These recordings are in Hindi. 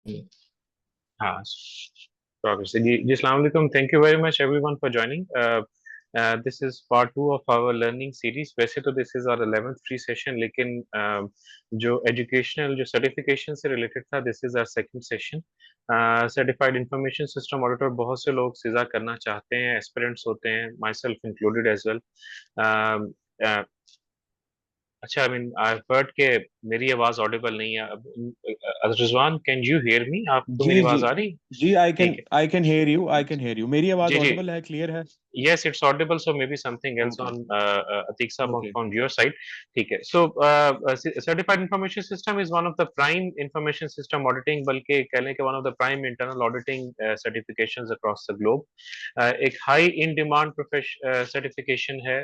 Mm. हाँ, obviously. जी, अस्सलाम वालेकुम. Thank you very much everyone for joining. This is part 2 of our learning series. वैसे तो this is our 11th free session, लेकिन जो educational जो certification से related था, this is our second session. Certified Information System Auditor बहुत से लोग सीजा करना चाहते हैं, aspirants होते हैं, myself included as well. Um, uh, अच्छा, आई मीन आई हर्ड के मेरी आवाज ऑडिबल नहीं है अब. Rizwan, can you hear me? आपको मेरी जी जी आवाज आ रही? जी। ठीक है. I can hear you, I can hear you. मेरी आवाज जी जी. ऑडिबल है, क्लियर है? Yes, it's audible, so maybe something else okay on Atiq sir okay. on your side. ठीक है. So certified information system is one of the prime information system auditing, बल्कि कह लें कि one of the prime internal auditing certifications across the globe. एक high in demand certification है.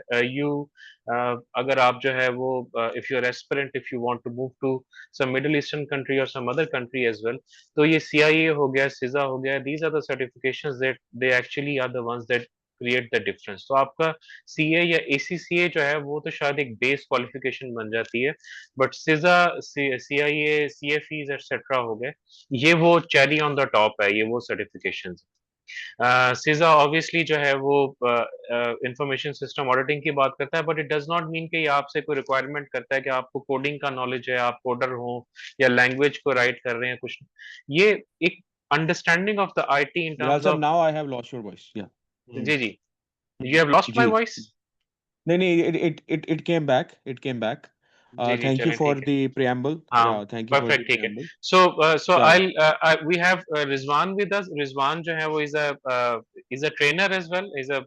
अगर आप जो है वो if you're aspirant, if you want to move to some Middle Eastern country or some other country as well, तो ये CIA हो गया, CISA हो गया, these are the certifications that they actually are the ones that create the difference. तो आपका सीए या एसीसीए जो है वो तो शायद एक बेस क्वालिफिकेशन बन जाती है, बट सिजा, सीआईए, सीएफईज एक्सेट्रा हो गए, ये वो चेरी ऑन द टॉप है, ये वो सर्टिफिकेशन. सिजा ऑब्वियसली जो है वो इंफॉर्मेशन सिस्टम ऑडिटिंग की बात करता है, but it does not mean कि ये आपसे कोई रिक्वायरमेंट करता है कि आपको कोडिंग का नॉलेज है, आप कोडर हो या लैंग्वेज को राइट कर रहे हैं कुछ. ये एक understanding of the IT in Bilal terms साहब, of. Now I have lost your voice. या जी जी. You have lost my ji. voice? नहीं नहीं, it came back, it came back. जी जी, थैंक यू चलें फॉर ठीक है. The preamble. हाँ, yeah thank you for the perfect, ठीक है. Preamble. So yeah we have Rizwan with us. Rizwan जो है वो is a trainer as well, is a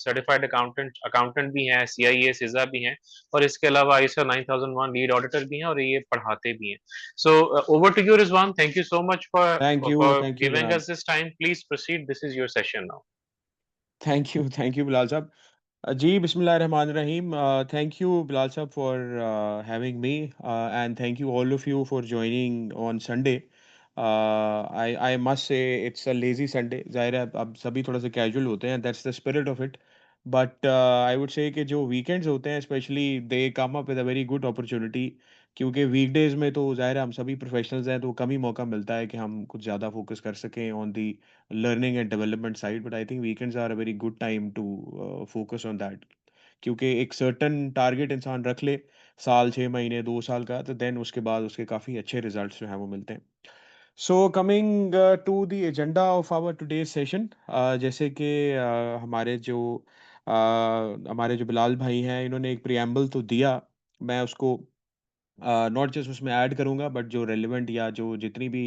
certified accountant भी हैं, CIA SISA भी हैं, और इसके अलावा ISO 9001 लीड ऑडिटर भी हैं, और ये पढ़ाते भी हैं. So over to you, Rizwan. Thank you so much for thank you giving जनाब। us this time. Please proceed. This is your session now. Thank you Bilal साहब। जी, बिस्मिल्लाहिर्रहमानिर्रहीम। थैंक यू बिलाल साहब for having me, and thank you all of you for joining on Sunday. I must say it's a lazy Sunday. ज़ाहिर है अब सभी थोड़ा-सा कैजुअल होते हैं, that's the spirit of it. But I would say कि जो वीकेंड्स होते हैं specially they come up with a very good opportunity, क्योंकि वीकडेज़ में तो ज़ाहिर है हम सभी प्रोफेशनल्स हैं, तो कम ही मौका मिलता है कि हम कुछ ज़्यादा फ़ोकस कर सकें on the learning and development side. But I think weekends are a very good time to focus on that, क्योंकि एक सर्टन टारगेट इंसान रख ले, साल 6 महीने 2 साल का, तो देन उसके बाद उसके काफ़ी अच्छे रिजल्ट्स जो हैं वो मिलते हैं। So coming to the agenda of our today's session, जैसे कि हमारे जो बिलाल भाई हैं, इन्होंने एक प्रियम्बल तो दिया। मैं उसको नॉट जस्ट उसमें ऐड करूँगा, बट जो रेलेवेंट या जो जितनी भी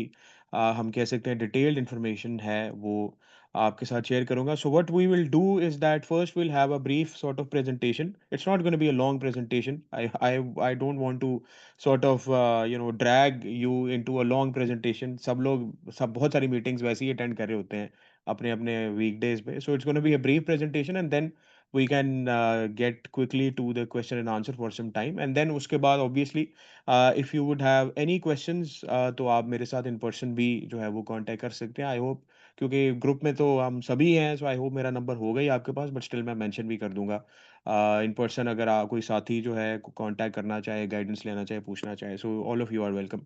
हम कह सकते हैं डिटेल्ड इन्फॉर्मेशन है वो आपके साथ शेयर करूँगा। So what we will do is that first we'll have a brief sort of presentation. It's not gonna be a long presentation. I don't want to sort of drag you into a long presentation. सब बहुत सारी मीटिंग्स वैसे ही अटेंड कर रहे होते हैं अपने-अपने वीकडेज़ पे। So it's gonna be a brief presentation, and then we can get quickly to the question and answer for some time, and then उसके बाद obviously if you would have any questions, तो आप मेरे साथ इन पर्सन भी जो है वो कांटेक्ट कर सकते हैं। आई होप, क्योंकि ग्रुप में तो हम सभी हैं, सो आई होप मेरा नंबर होगा ही आपके पास, बट स्टिल मैं मेंशन भी कर दूंगा इन पर्सन, अगर कोई साथी जो है कांटेक्ट करना चाहे, गाइडेंस लेना चाहे, पूछना चाहे। So all of you are welcome.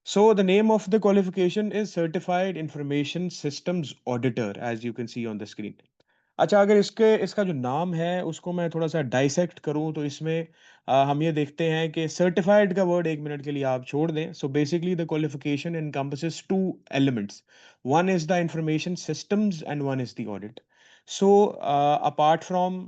So the name of the qualification is Certified Information Systems Auditor, as you can see on the screen. अच्छा, अगर इसका जो नाम है उसको मैं थोड़ा-सा डाइसेक्ट करूँ, तो इसमें हम ये देखते हैं कि सर्टिफ़ाइड का वर्ड 1 मिनट के लिए आप छोड़ दें। So basically the qualification encompasses 2 elements, one is the information systems and one is the audit. So apart from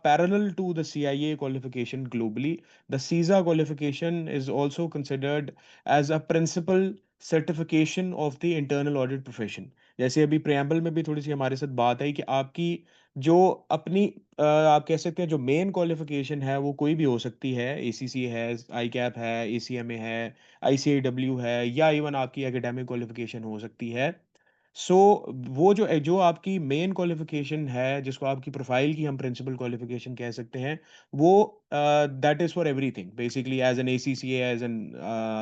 parallel to the CIA qualification globally, the CISA qualification is also considered as a principal certification of the internal audit profession. जैसे अभी प्रेम्बल में भी थोड़ी-सी हमारे साथ बात आई कि आपकी जो अपनी आप कह सकते हैं जो मेन क्वालिफ़िकेशन है वो कोई भी हो सकती है, एसीसी है, आईकैप है, एसीएमए है, आईसीएडब्ल्यू है, या इवन आपकी एकेडमिक क्वालिफ़िकेशन हो सकती है। सो वो जो आपकी मेन क्वालिफ़िकेशन है, जिसको आपकी प्रोफ़ाइल की हम प्रिंसिपल क्वालिफ़िकेशन कह सकते हैं, वो that is for everything. Basically, as an ACCA, as an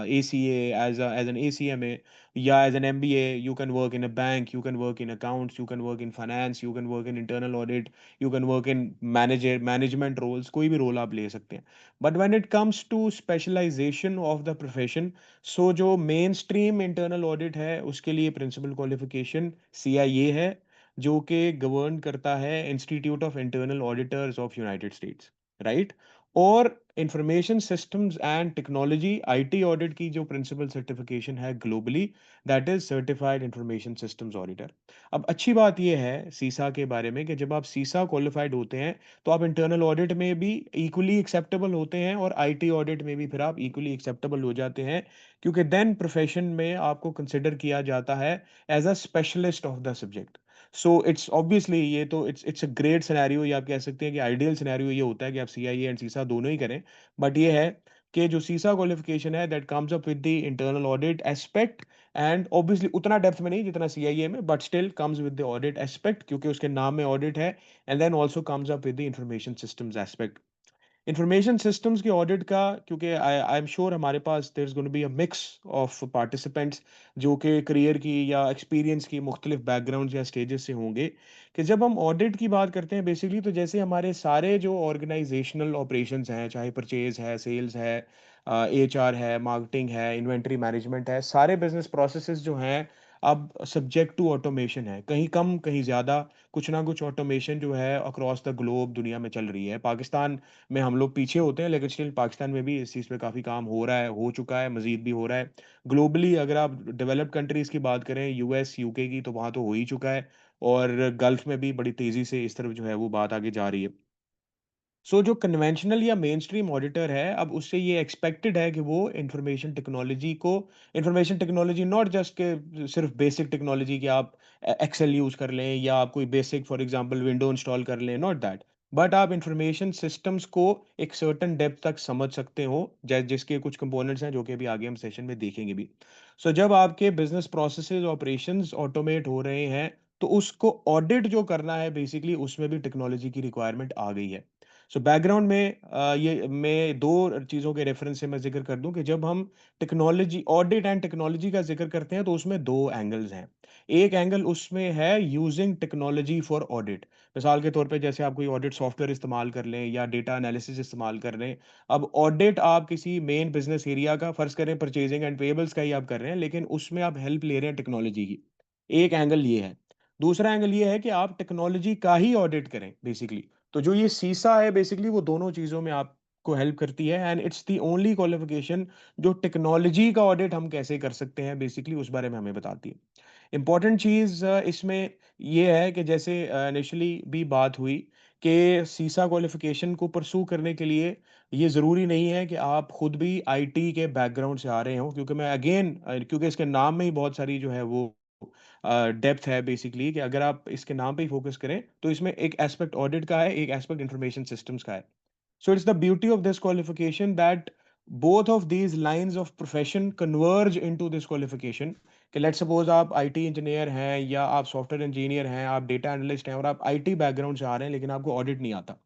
ACA, as an ACMA, yeah, as an MBA, you can work in a bank, you can work in accounts, you can work in finance, you can work in internal audit, you can work in management roles. कोई भी role आप ले सकते हैं. But when it comes to specialization of the profession, so जो mainstream internal audit है, उसके लिए principal qualification CIA है, जो कि govern करता है Institute of Internal Auditors of United States, right? और information systems and technology IT audit की जो प्रिंसिपल सर्टिफिकेशन है globally, that is certified information systems auditor. अब अच्छी बात यह है सीसा के बारे में कि जब आप सीसा क्वालिफाइड होते हैं तो आप इंटरनल ऑडिट में भी इक्वली एक्सेप्टेबल होते हैं और आईटी ऑडिट में भी फिर आप इक्वली एक्सेप्टेबल हो जाते हैं, क्योंकि देन प्रोफेशन में आपको कंसिडर किया जाता है as a specialist of the subject. So it's obviously ये तो इट्स अ ग्रेट सिनेरियो, या आप कह सकते हैं कि आइडियल सिनेरियो ये होता है कि आप सीआईए एंड सीसा दोनों ही करें. बट ये है कि जो सीसा क्वालिफिकेशन है that comes up with the internal audit aspect, and obviously उतना डेप्थ में नहीं जितना सीआईए में, but still comes with the audit aspect क्योंकि उसके नाम में ऑडिट है. And then also comes up with the information systems aspect. Information systems की ऑडिट का, क्योंकि आई एम श्योर हमारे पास there is going to be a mix of participants जो कि करियर की या एक्सपीरियंस की मुख्तलिफ बैकग्राउंड या स्टेजेस से होंगे, कि जब हम ऑडिट की बात करते हैं बेसिकली तो जैसे हमारे सारे जो ऑर्गेनाइजेशनल ऑपरेशंस हैं, चाहे परचेज है, सेल्स है, एचआर है, मार्केटिंग है, इन्वेंट्री मैनेजमेंट है, सारे बिजनेस प्रोसेसेस जो हैं अब सब्जेक्ट टू ऑटोमेशन है, कहीं कम कहीं ज़्यादा, कुछ ना कुछ ऑटोमेशन जो है अक्रॉस द ग्लोब दुनिया में चल रही है. पाकिस्तान में हम लोग पीछे होते हैं, लेकिन स्टिल पाकिस्तान में भी इस चीज़ पे काफ़ी काम हो रहा है, हो चुका है, मज़ीद भी हो रहा है. ग्लोबली अगर आप डेवलप्ड कंट्रीज़ की बात करें, यूएस, यूके की, तो वहाँ तो हो ही चुका है, और गल्फ़ में भी बड़ी तेज़ी से इस तरफ जो है वो बात आगे जा रही है. सो जो कन्वेंशनल या मेनस्ट्रीम ऑडिटर है, अब उससे ये एक्सपेक्टेड है कि वो इंफॉर्मेशन टेक्नोलॉजी नॉट जस्ट के सिर्फ बेसिक टेक्नोलॉजी कि आप एक्सेल यूज़ कर लें या आप कोई basic for example window install कर लें, नॉट दैट. बट आप इंफॉर्मेशन सिस्टम्स को एक सर्टेन डेप्थ तक समझ सकते हो, जिसके कुछ कंपोनेंट्स हैं जो कि अभी आगे हम सेशन में देखेंगे भी. सो जब आपके बिजनेस प्रोसेसेस ऑपरेशंस ऑटोमेट हो रहे हैं, तो उसको ऑडिट जो करना है बेसिकली उसमें भी टेक्नोलॉजी की रिक्वायरमेंट आ गई है. सो बैकग्राउंड में ये मैं 2 चीज़ों के रेफ़रेंस से मैं ज़िक्र कर दूँ कि जब हम टेक्नोलॉजी ऑडिट एंड टेक्नोलॉजी का ज़िक्र करते हैं तो उसमें 2 एंगल्स हैं. एक एंगल उसमें है यूज़िंग टेक्नोलॉजी फॉर ऑडिट. मिसाल के तौर पे जैसे आप कोई ऑडिट सॉफ्टवेयर इस्तेमाल कर लें या डेटा एनालिसिस इस्तेमाल कर लें. अब ऑडिट आप किसी मेन बिज़नेस एरिया का फ़र्ज़ करें परचेज़िंग एंड पेएबल्स का ही आप कर रहे हैं, लेकिन उसमें आप हेल्प ले रहे हैं टेक्नोलॉजी की. एक एंगल ये है. दूसरा एंगल ये है कि आप टेक्नोलॉजी का ही ऑडिट करें बेसिकली. तो जो ये सीसा है बेसिकली वो दोनों चीज़ों में आपको हेल्प करती है, and it's the only qualification जो टेक्नोलॉजी का ऑडिट हम कैसे कर सकते हैं बेसिकली उस बारे में हमें बताती है. इम्पोर्टेंट चीज़ इसमें ये है कि जैसे इनिशियली भी बात हुई कि सीसा क्वालिफिकेशन को परस्यू करने के लिए ये ज़रूरी नहीं है कि आप खुद भी आईटी के बैकग्राउंड से आ रहे हों, क्योंकि मैं अगेन क्योंकि इसके नाम में ही बहुत सारी जो है वो डेप्थ है बेसिकली, कि अगर आप इसके नाम पे ही फ़ोकस करें, तो इसमें एक एस्पेक्ट ऑडिट का है, एक एस्पेक्ट इन्फॉर्मेशन सिस्टम्स का है. So it's the beauty of this qualification that both of these lines of profession converge into this qualification. कि लेट्स सपोज आप आईटी इंजीनियर हैं या आप सॉफ्टवेयर इंजीनियर हैं, आप डेटा एनालिस्ट हैं और आप आईटी बैकग्राउंड से आ रहे हैं लेकिन आपको ऑडिट नहीं आता,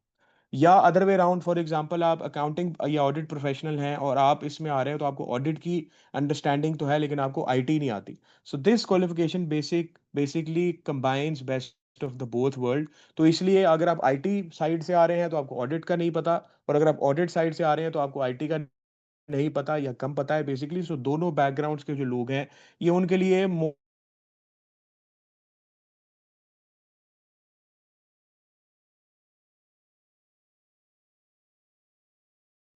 या other way around for example आप अकाउंटिंग या ऑडिट प्रोफेशनल हैं और आप इसमें आ रहे हो तो आपको ऑडिट की अंडरस्टैंडिंग तो है लेकिन आपको आईटी नहीं आती. So this qualification basically combines best of the both world. तो इसलिए अगर आप आईटी साइड से आ रहे हैं तो आपको ऑडिट का नहीं पता, और अगर आप ऑडिट साइड से आ रहे हैं तो आपको आईटी का नहीं पता या कम पता है बेसिकली. सो दोनों बैकग्राउंड्स के जो लोग हैं, ये उनके लिए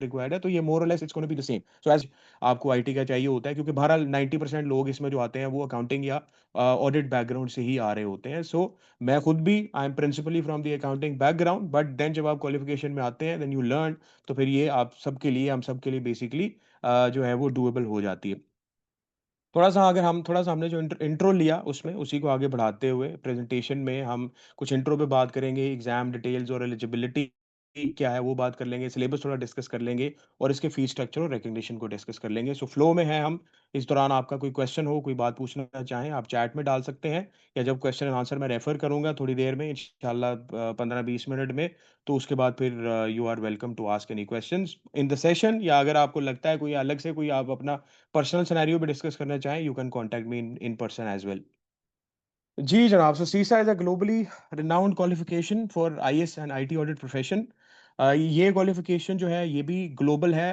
रिक्वायर्ड है, तो ये मोर और less it's gonna be the same. So as आपको आईटी का चाहिए होता है, क्योंकि बहरहाल 90% लोग इसमें जो आते हैं वो अकाउंटिंग या ऑडिट बैकग्राउंड से ही आ रहे होते हैं. सो मैं खुद भी I am principally from the accounting background, but then जब आप क्वालिफिकेशन में आते हैं देन यू लर्न, तो फिर ये आप सबके लिए हम सबके लिए बेसिकली जो है वो डूएबल हो जाती है. थोड़ा-सा अगर हम थोड़ा-सा हमने जो इंट्रो लिया उसमें उसी को आगे बढ़ाते हुए प्रेज़ेंटेशन में हम कुछ इंट्रो पे बात करेंगे, एग्ज़ाम डिटेल्स और एलिजिबिलिटी क्या है वो बात कर लेंगे, सिलेबस थोड़ा डिस्कस कर लेंगे और इसके फीस स्ट्रक्चर और रिकग्निशन को डिस्कस कर लेंगे। सो फ्लो में हैं हम। इस दौरान आपका कोई क्वेश्चन हो, कोई बात पूछना चाहें, आप चैट में डाल सकते हैं या जब क्वेश्चन एंड आंसर मैं रेफर करूँगा थोड़ी देर में इंशाल्लाह 15-20 मिनट में, तो उसके बाद फिर you are welcome to ask any questions in the session, या अगर आपको लगता है कोई अलग से कोई आप अपना पर्सनल सिनेरियो भी डिस्कस करना चाहें, you can contact me in in person as well. जी जनाब, so CISA is a globally renowned qualification for IAS and IT audit profession. ये क्वालिफिकेशन जो है ये भी ग्लोबल है,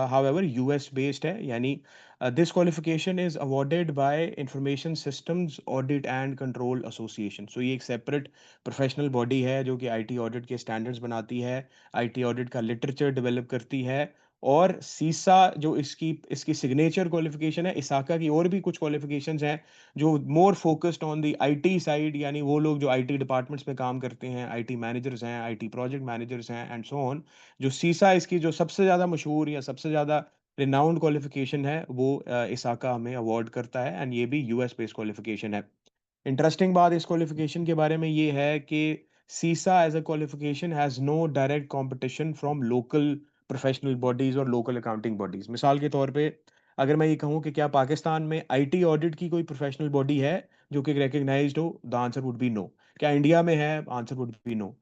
हाउएवर यूएस बेस्ड है, यानी this qualification is awarded by information systems audit and control association. So ये एक सेपरेट प्रोफेशनल बॉडी है जो कि आईटी ऑडिट के स्टैंडर्ड्स बनाती है, आईटी ऑडिट का लिटरेचर डेवलप करती है। और सीसा जो इसकी इसकी सिग्नेचर क्वालिफिकेशन है, इसाका की और भी कुछ क्वालिफिकेशंस हैं जो more focused on the IT side, यानी वो लोग जो आईटी डिपार्टमेंट्स में काम करते हैं, आईटी मैनेजर्स हैं, आईटी प्रोजेक्ट मैनेजर्स हैं एंड सो ऑन। जो सीसा इसकी जो सबसे ज़्यादा मशहूर या सबसे ज़्यादा रिनाउंड क्वालिफिकेशन है वो इसाका हमें अवार्ड करता है, एंड ये भी यूएस बेस्ड क्वालिफिकेशन है। इंटरेस्टिंग बात इस क्वालिफिकेशन के बारे में ये है कि CISA as a qualification has no direct competition from local professional bodies और लोकल अकाउंटिंग बॉडीज। मिसाल के तौर पे अगर मैं ये कहूँ कि क्या पाकिस्तान में आईटी ऑडिट की कोई प्रोफेशनल बॉडी है जो कि रिकग्नाइज्ड हो, the answer would be no. क्या इंडिया में है? Answer would be no.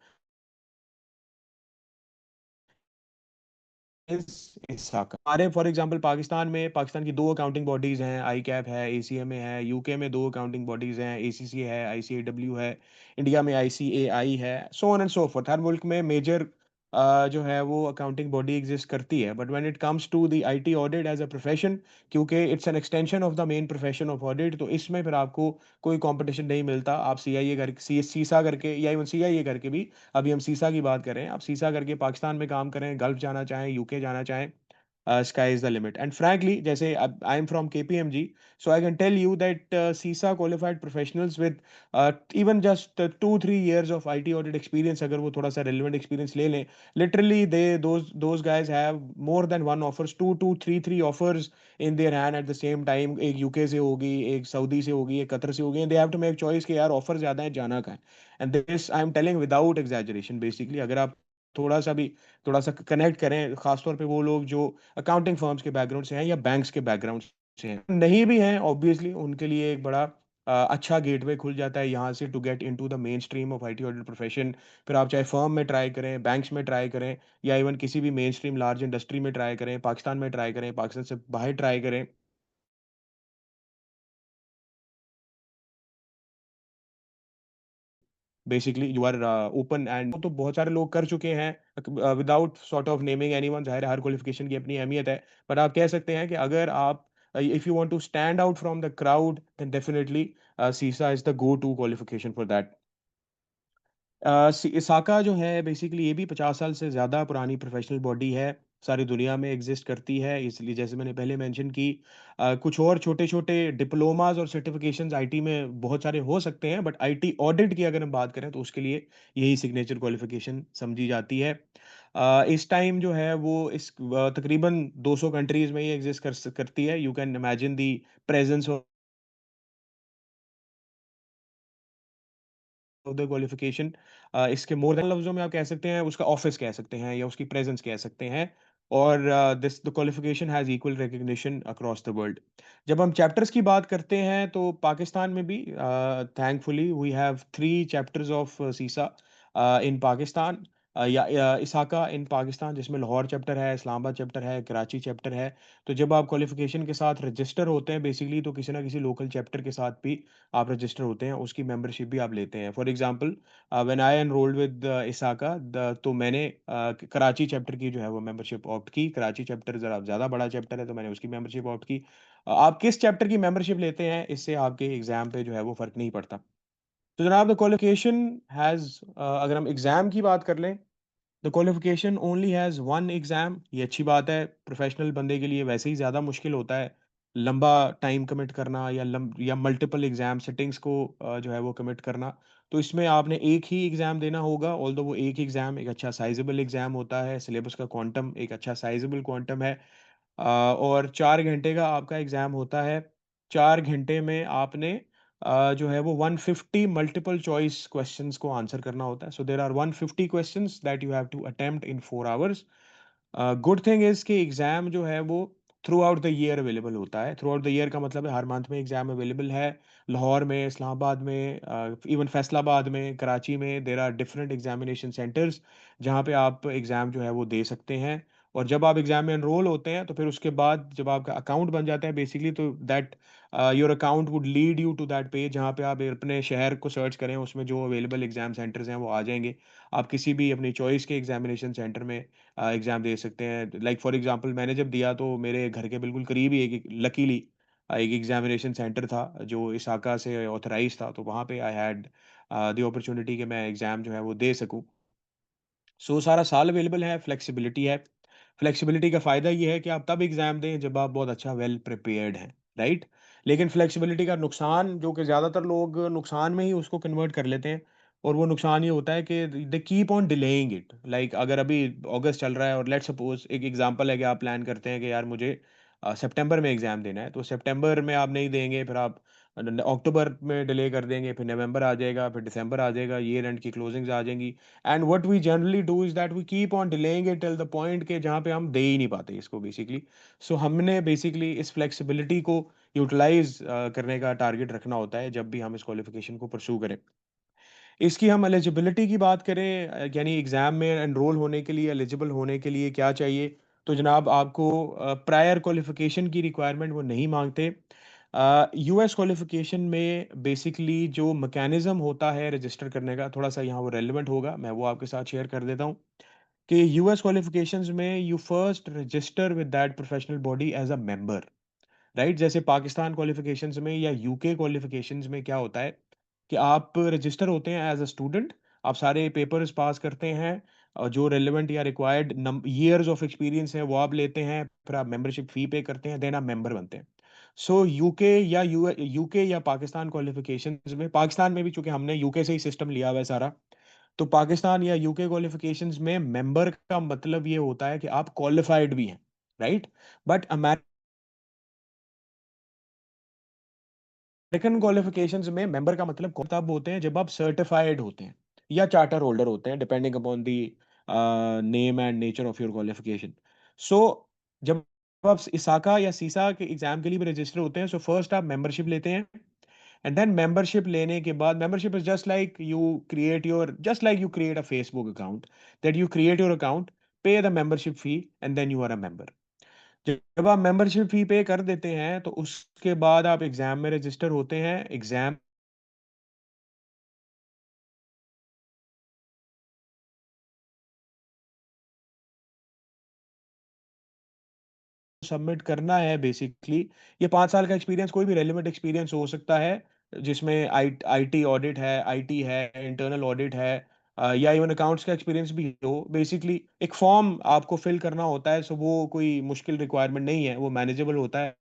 ISACA हमारे फॉर एग्जांपल पाकिस्तान में, पाकिस्तान की 2 अकाउंटिंग बॉडीज़ हैं, आईकैप है, एसीएमए है, यूके में 2 अकाउंटिंग बॉडीज़ हैं, एसीसी है, आईसीएडब्ल्यू है, इंडिया में आईसीएआई है, so on and so forth. हर मुल्क में मेजर जो है वो अकाउंटिंग बॉडी एग्जिस्ट करती है। But when it comes to the IT audit as a profession, क्योंकि it's an extension of the main profession of audit, तो इसमें फिर आपको कोई कॉम्पिटिशन नहीं मिलता। आप सीआईए करके सीसा करके या इवन सीआईए करके भी, अभी हम सीसा की बात कर रहे हैं, आप सीसा करके पाकिस्तान में काम करें, गल्फ जाना चाहें, यूके जाना चाहें, sky is the limit. And frankly, जैसे I am from KPMG, so I can tell you that CISA qualified professionals with even just 2-3 years of IT audit experience, अगर वो थोड़ा सा relevant experience ले लें, literally those guys have more than one offers, three offers in their hand at the same time। एक यूके से होगी, एक सऊदी से होगी, एक कतर से होगी, and they have to make choice कि यार ऑफर ज्यादा है, जाना कहाँ है। And this I am telling without exaggeration basically। अगर आप थोड़ा-सा भी थोड़ा-सा कनेक्ट करें, ख़ासतौर पे वो लोग जो अकाउंटिंग फर्म्स के बैकग्राउंड से हैं या बैंक्स के बैकग्राउंड से हैं। नहीं भी हैं ऑब्वियसली उनके लिए एक बड़ा अच्छा गेटवे खुल जाता है यहाँ से to get into the mainstream of IT audit profession. फिर आप चाहे फर्म में ट्राई करें, बैंक्स में ट्राई करें, या इवन किसी भी मेन स्ट्रीम लार्ज इंडस्ट्री में ट्राई करें, पाकिस्तान में ट्राई करें, पाकिस्तान से बाहर ट्राई करें। Basically you are open, and तो बहुत सारे लोग कर चुके हैं without sort of naming anyone. ज़ाहिर है हर क्वालिफिकेशन की अपनी अहमियत है, बट आप कह सकते हैं कि अगर आप if you want to stand out from the crowd then definitely CISA is the go to qualification for that. ISACA जो है बेसिकली ये भी 50 साल से ज़्यादा पुरानी प्रोफेशनल बॉडी है, सारी दुनिया में एग्ज़िस्ट करती है। इसलिए जैसे मैंने पहले मेंशन की, कुछ और छोटे-छोटे डिप्लोमाज़ और सर्टिफ़िकेशंस आईटी में बहुत सारे हो सकते हैं, बट आईटी ऑडिट की अगर हम बात करें तो उसके लिए यही सिग्नेचर क्वालिफ़िकेशन समझी जाती है। इस टाइम जो है वो तकरीबन 200 कंट्रीज़ में ये एग्ज़िस्ट करती है। You can imagine the presence of of the qualification. इसके मोर देन लफ्ज़ों में आप कह सकते हैं, उसका ऑफिस कह सकते हैं या उसकी प्रेजेंस कह सकते हैं। और this the qualification has equal recognition across the world. जब हम चैप्टर्स की बात करते हैं तो पाकिस्तान में भी thankfully we have 3 chapters of CISA in Pakistan, या इसाका इन पाकिस्तान, जिसमें लाहौर चैप्टर है, इस्लामाबाद चैप्टर है, कराची चैप्टर है। तो जब आप क्वालिफिकेशन के साथ रजिस्टर होते हैं बेसिकली, तो किसी ना किसी लोकल चैप्टर के साथ भी आप रजिस्टर होते हैं, उसकी मेंबरशिप भी आप लेते हैं। For example when I enrolled with ISACA the तो मैंने कराची चैप्टर की जो है वो मेंबरशिप ऑप्ट की। कराची चैप्टर ज़रा ज़्यादा बड़ा चैप्टर है तो मैंने उसकी मेंबरशिप ऑप्ट की। आप किस चैप्टर की मेंबरशिप लेते हैं, इससे आपके एग्ज़ाम पे जो है वो फ़र्क नहीं पड़ता। तो जनाब द क्वालिफ़िकेशन हैज़ अगर हम एग्ज़ाम की बात कर लें, the qualification only has one exam. ये अच्छी बात है, प्रोफ़ेशनल बंदे के लिए वैसे ही ज़्यादा मुश्किल होता है, लंबा टाइम कमिट करना या मल्टीपल एग्ज़ाम सेटिंग्स को जो है वो कमिट करना। तो इसमें आपने एक ही एग्ज़ाम देना होगा, ऑल्दो वो एक एग्ज़ाम एक अच्छा साइज़ेबल एग्ज़ाम होता है, सिलेबस का क्वांटम एक अच्छा साइज़ेबल क्वांटम है। और 4 घंटे का आपका एग्ज़ाम होता है। 4 घंटे में आपने जो है वो 150 मल्टीपल चॉइस क्वेश्चंस को आंसर करना होता है। So there are 150 questions that you have to attempt in 4 hours. Good thing is कि एग्ज़ाम जो है वो throughout the year available होता है। थ्रू आउट द ईयर का मतलब है हर मंथ में एग्ज़ाम अवेलेबल है। लाहौर में, इस्लामाबाद में, इवन फैसलाबाद में, कराची में there are different examination centres जहाँ पे आप एग्ज़ाम जो है वो दे सकते हैं। और जब आप एग्ज़ाम में एनरोल होते हैं तो फिर उसके बाद जब आपका अकाउंट बन जाता है बेसिकली, तो that your account would lead you to that page जहाँ पे आप अपने शहर को सर्च करें, उसमें जो अवेलेबल एग्ज़ाम सेंटर्स हैं वो आ जाएँगे। आप किसी भी अपनी चॉइस के एग्ज़ामिनेशन सेंटर में एग्ज़ाम दे सकते हैं। लाइक फॉर एग्ज़ाम्पल मैंने जब दिया तो मेरे घर के बिल्कुल करीब ही एक लकीली एक एग्ज़ामिनेशन सेंटर था जो इसाका से ऑथराइज़्ड था, तो वहाँ पे आई हैड द अपॉर्च्युनिटी कि मैं एग्ज़ाम जो है वो दे सकूँ। सो सारा साल अवेलेबल है, फ्लेक्सिबिलिटी है। फ्लेक्सिबिलिटी का फ़ायदा ये है कि आप तब एग्ज़ाम दें जब आप बहुत अच्छा वेल प्रिपेयर्ड हैं, राइट? लेकिन फ्लेक्सिबिलिटी का नुकसान जो कि ज़्यादातर लोग नुकसान में ही उसको कन्वर्ट कर लेते हैं, और वो नुकसान ये होता है कि they keep on delaying it. Like अगर अभी अगस्त चल रहा है और लेट्स सपोज़ एक एग्ज़ाम्पल है कि आप प्लान करते हैं कि यार मुझे सितंबर में एग्ज़ाम देना है, तो सितंबर में आप नहीं देंगे, फिर आप अक्टूबर में डिले कर देंगे, फिर नवंबर आ जाएगा, फिर दिसंबर आ जाएगा, ईयर एंड की क्लोजिंग्स आ जाएँगी। And what we generally do is that we keep on delaying it till the point के जहाँ पे हम दे ही नहीं पाते इसको बेसिकली। सो हमने बेसिकली इस फ्लेक्सिबिलिटी को यूटिलाइज़ करने का टारगेट रखना होता है जब भी हम इस क्वालिफ़िकेशन को परस्यू करें। इसकी हम एलिजिबिलिटी की बात करें, यानी एग्ज़ाम में एनरोल होने के लिए, एलिजिबल होने के लिए क्या चाहिए? तो जनाब आपको प्रायर क्वालिफ़िकेशन की रिक्वायरमेंट वो नहीं माँगते। यूएस क्वालिफ़िकेशन में बेसिकली जो मैकेनिज़्म होता है रजिस्टर करने का, थोड़ा-सा यहाँ वो रेलेवेंट होगा, मैं वो आपके साथ शेयर कर देता हूँ कि यूएस क्वालिफ़िकेशंस में you first resistor with that professional body as a member. Right? जैसे पाकिस्तान क्वालिफ़िकेशंस में या यूके क्वालिफ़िकेशंस में क्या होता है कि आप रजिस्टर होते हैं एज़ अ स्टूडेंट, आप सारे पेपर्स पास करते हैं और जो रिलेवेंट या रिक्वायर्ड नम ईयर्स ऑफ एक्सपीरियंस है वो आप लेते हैं, फिर आप मेंबरशिप फ़ी पे करते हैं, देन आप मेंबर बनते हैं। सो यूके या पाकिस्तान क्वालिफ़िकेशंस में, पाकिस्तान में भी चूँकि हमने यूके से ही सिस्टम लिया हुआ है सारा, तो पाकिस्तान या यूके क्वालिफ़िकेशंस में मेंबर का मतलब ये होता है कि आप क्वालिफ़ाइड भी हैं, राइट? बट अमेरिकन क्वालिफिकेशंस में मेंबर का मतलब तब होते हैं जब आप सर्टिफाइड होते हैं या चार्टर होल्डर होते हैं, depending upon the name and nature of your qualification. So जब आप इसाका या सीसा के एग्जाम के लिए भी रजिस्टर होते हैं, सो फर्स्ट आप मेंबरशिप लेते हैं, एंड देन मेंबरशिप लेने के बाद membership is just like you create a Facebook account, that you create your account, pay the membership fee and then you are a member. जब आप मेंबरशिप फी पे कर देते हैं, तो उसके बाद आप एग्ज़ाम में रजिस्टर होते हैं। एग्ज़ाम सबमिट करना है बेसिकली। ये 5 साल का एक्सपीरियंस कोई भी रेलेवेंट एक्सपीरियंस हो सकता है, जिसमें आईटी ऑडिट है, आईटी है, इंटरनल ऑडिट है, या इवन अकाउंट्स का एक्सपीरियंस भी हो। बेसिकली एक फॉर्म आपको फिल करना होता है, सो वो कोई मुश्किल रिक्वायरमेंट नहीं है, वो मैनेजेबल होता है।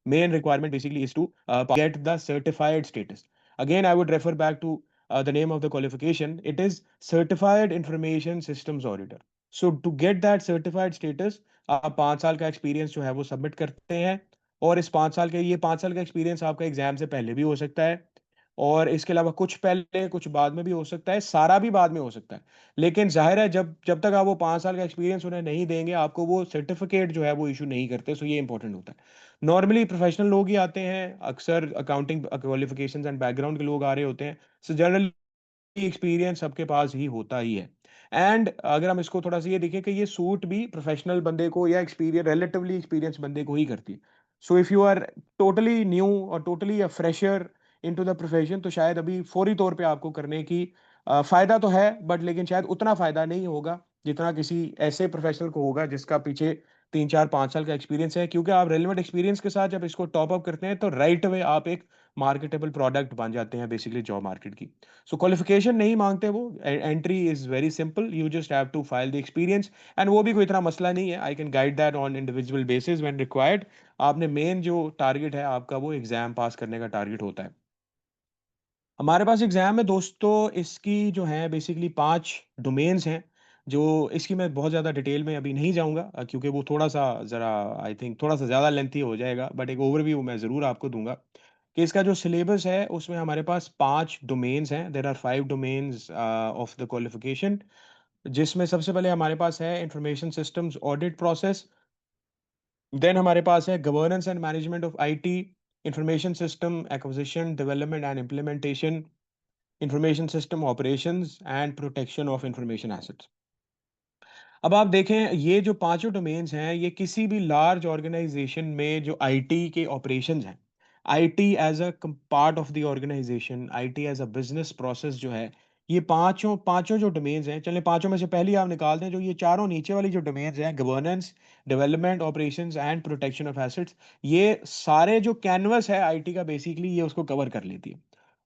Main requirement basically is to get the certified status. Again, I would refer back to the name of the qualification. It is Certified Information Systems Auditor. So to get that certified status, आप 5 साल का एक्सपीरियंस जो है वो सबमिट करते हैं, और इस 5 साल के ये 5 साल का एक्सपीरियंस आपका एग्जाम से पहले भी हो सकता है, और इसके अलावा कुछ पहले कुछ बाद में भी हो सकता है, सारा भी बाद में हो सकता है। लेकिन ज़ाहिर है जब जब तक आप वो 5 साल का एक्सपीरियंस उन्हें नहीं देंगे, आपको वो सर्टिफ़िकेट जो है वो इश्यू नहीं करते, सो ये इम्पोर्टेंट होता है। नॉर्मली प्रोफ़ेशनल लोग ही आते हैं, अक्सर अकाउंटिंग क्वालिफ़िकेशंस एंड बैकग्राउंड के लोग आ रहे होते हैं। सो जनरली एक्सपीरियंस सबके पास ही होता ही है। एंड अगर हम इसको थोड़ा-सा ये देखें कि ये सूट भी प्रोफ़ेशनल बंदे को या रिलेटिवली एक्सपीरियंस्ड बंदे को ही करती है। So if you are totally new और totally a fresher into the profession, तो शायद अभी फौरी तौर पे आपको करने की फ़ायदा तो है, बट लेकिन शायद उतना फ़ायदा नहीं होगा, जितना किसी ऐसे प्रोफ़ेशनल को होगा जिसका पीछे 3, 4, 5 साल का एक्सपीरियंस है। क्योंकि आप रेलेवेंट एक्सपीरियंस के साथ जब इसको टॉप अप करते हैं, तो राइट अवे आप एक मार्केटेबल प्रोडक्ट बन जाते हैं बेसिकली जॉब मार्केट की। सो क्वालिफिकेशन नहीं मांगते वो, entry is very simple, you just have to file the experience, and वो भी कोई इतना मसला नहीं है, I can guide that on individual basis when required. आपने मेन जो टारगेट है आपका वो एग्जाम पास करने का टारगेट होता है। हमारे पास एग्जाम में दोस्तों इसकी जो है बेसिकली 5 डोमेन्स हैं जो इसकी मैं बहुत ज़्यादा डिटेल में अभी नहीं जाऊँगा, क्योंकि वो थोड़ा-सा ज़रा आई थिंक थोड़ा-सा ज़्यादा लेंथी हो जाएगा, बट एक ओवरव्यू मैं ज़रूर आपको दूँगा कि इसका जो सिलेबस है उसमें हमारे पास 5 डोमेन्स हैं। There are 5 domains of the qualification, जिसमें सबसे पहले हमारे पास है information systems audit process. Then हमारे पास है governance and management of IT, information system acquisition, development and implementation, information system operations and protection of information assets. अब आप देखें, ये जो पांचों डोमेन्स हैं, ये किसी भी लार्ज ऑर्गेनाइजेशन में जो आईटी के ऑपरेशंस हैं, IT as a part of the organisation, IT as a business process जो है, ये पांचों पांचों जो डोमेन्स हैं, चलें पांचों में से पहली आप निकाल दें, जो ये चारों नीचे वाली जो डोमेन्स हैं, governance, development, operations and protection of assets, ये सारे जो कैनवस है आईटी का, बेसिकली ये उसको कवर कर लेती है।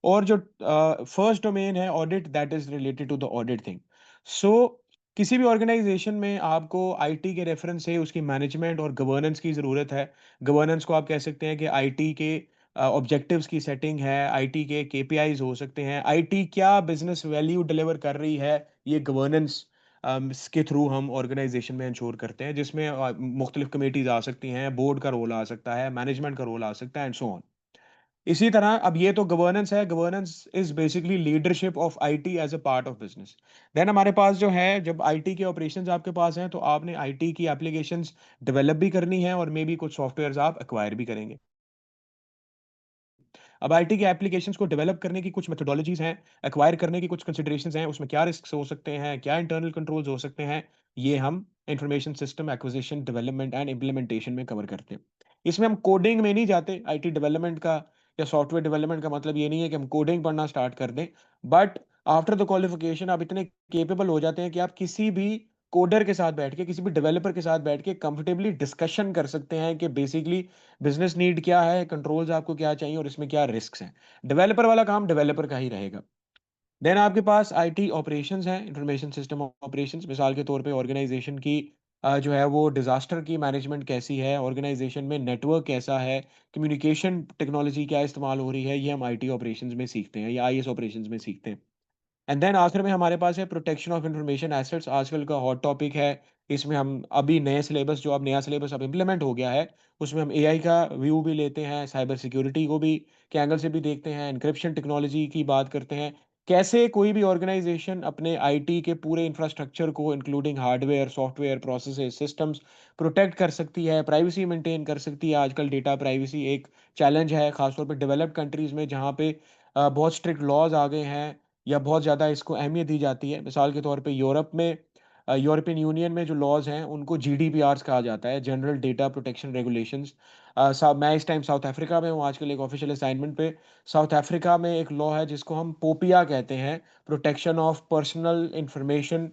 और जो फर्स्ट डोमेन है audit, that is related to the audit thing. So किसी भी ऑर्गेनाइजेशन में आपको आईटी के रेफरेंस से उसकी मैनेजमेंट और गवर्नेंस की ज़रूरत है। गवर्नेंस को आप कह सकते हैं कि आईटी के ऑब्जेक्टिव्स की सेटिंग है, आईटी के केपीआईज हो सकते हैं, आईटी क्या बिजनेस वैल्यू डिलीवर कर रही है, ये गवर्नेंस के थ्रू हम ऑर्गेनाइजेशन में इंश्योर करते हैं, जिसमें मुख्तलिफ कमेटीज आ सकती हैं, बोर्ड का रोल आ सकता है, मैनेजमेंट का रोल आ सकता है, एंड सो ऑन। इसी तरह अब ये तो गवर्नेंस है, governance is basically leadership of IT as a part of business. Then हमारे पास जो है, जब आईटी के ऑपरेशंस आपके पास हैं, तो आपने आईटी की एप्लीकेशंस डेवलप भी करनी है और मे बी कुछ सॉफ्टवेयर्स आप एक्वायर भी करेंगे। अब आईटी के एप्लीकेशंस को डेवलप करने की कुछ मेथोडोलॉजीज हैं, एक्वायर करने की कुछ कंसिडरेशंस हैं, उसमें क्या रिस्क्स हो सकते हैं, क्या इंटरनल कंट्रोल्स हो सकते हैं, ये हम information system acquisition, development and implementation में कवर करते हैं। इसमें हम कोडिंग में नहीं जाते। आईटी डेवलपमेंट का या सॉफ्टवेयर डेवलपमेंट का मतलब ये नहीं है कि हम कोडिंग पढ़ना स्टार्ट कर दें, बट आफ्टर द क्वालिफिकेशन आप इतने केपेबल हो जाते हैं कि आप किसी भी कोडर के साथ बैठ के, किसी भी डेवलपर के साथ बैठ के कंफर्टेबली डिस्कशन कर सकते हैं कि बेसिकली बिज़नेस नीड क्या है, कंट्रोल्स आपको क्या चाहिए और इसमें क्या रिस्क्स हैं। डेवलपर वाला काम डेवलपर का ही रहेगा। देन आपके पास आईटी ऑपरेशंस हैं, इंफॉर्मेशन सिस्टम ऑपरेशंस। मिसाल के तौर पे ऑर्गेनाइजेशन की जो है वो डिज़ास्टर की मैनेजमेंट कैसी है, ऑर्गेनाइजेशन में नेटवर्क कैसा है, कम्युनिकेशन टेक्नोलॉजी क्या इस्तेमाल हो रही है, ये हम आईटी ऑपरेशंस में सीखते हैं या आईएस ऑपरेशंस में सीखते हैं। एंड देन आखिर में हमारे पास है प्रोटेक्शन ऑफ इंफॉर्मेशन एसेट्स, आजकल का हॉट टॉपिक है। इसमें हम अभी नए सिलेबस, जो अब नया सिलेबस अब इम्प्लीमेंट हो गया है, उसमें हम एआई का व्यू भी लेते हैं, साइबर सिक्योरिटी को भी के एंगल से भी देखते हैं, एन्क्रिप्शन टेक्नोलॉजी की बात करते हैं। कैसे कोई भी ऑर्गेनाइजेशन अपने आईटी के पूरे इंफ्रास्ट्रक्चर को including hardware, software, processes, systems protect कर सकती है, प्राइवेसी मेंटेन कर सकती है। आजकल डेटा प्राइवेसी एक चैलेंज है, खासतौर पे डेवलप्ड कंट्रीज़ में, जहाँ पे बहुत स्ट्रिक्ट लॉज़ आ गए हैं या बहुत ज़्यादा इसको अहमियत दी जाती है। मिसाल के तौर पे यूरोप में, यूरोपियन यूनियन में जो लॉज़ हैं, उनको जीडीपीआरस कहा जाता है, जनरल डेटा प्रोटेक्शन रेगुलेशंस। मैं इस टाइम साउथ अफ्रीका में हूँ, आजकल एक ऑफ़िशियल असाइनमेंट पे। साउथ अफ्रीका में एक लॉ है जिसको हम पोपिया कहते हैं, protection of personal information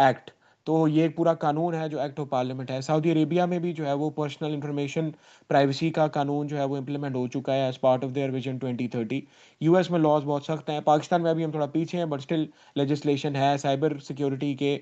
act. तो ये एक पूरा कानून है जो एक्ट ऑफ पार्लियामेंट है। सऊदी अरेबिया में भी जो है वो पर्सनल इंफॉर्मेशन प्राइवेसी का कानून जो है वो इम्प्लीमेंट हो चुका है as part of their vision 2030। US में लॉज़ बहुत सख्त हैं, पाकिस्तान में अभी हम थोड़ा पीछे हैं, बट स्टिल लेजिस्लेशन है साइबर सिक्योरिटी के।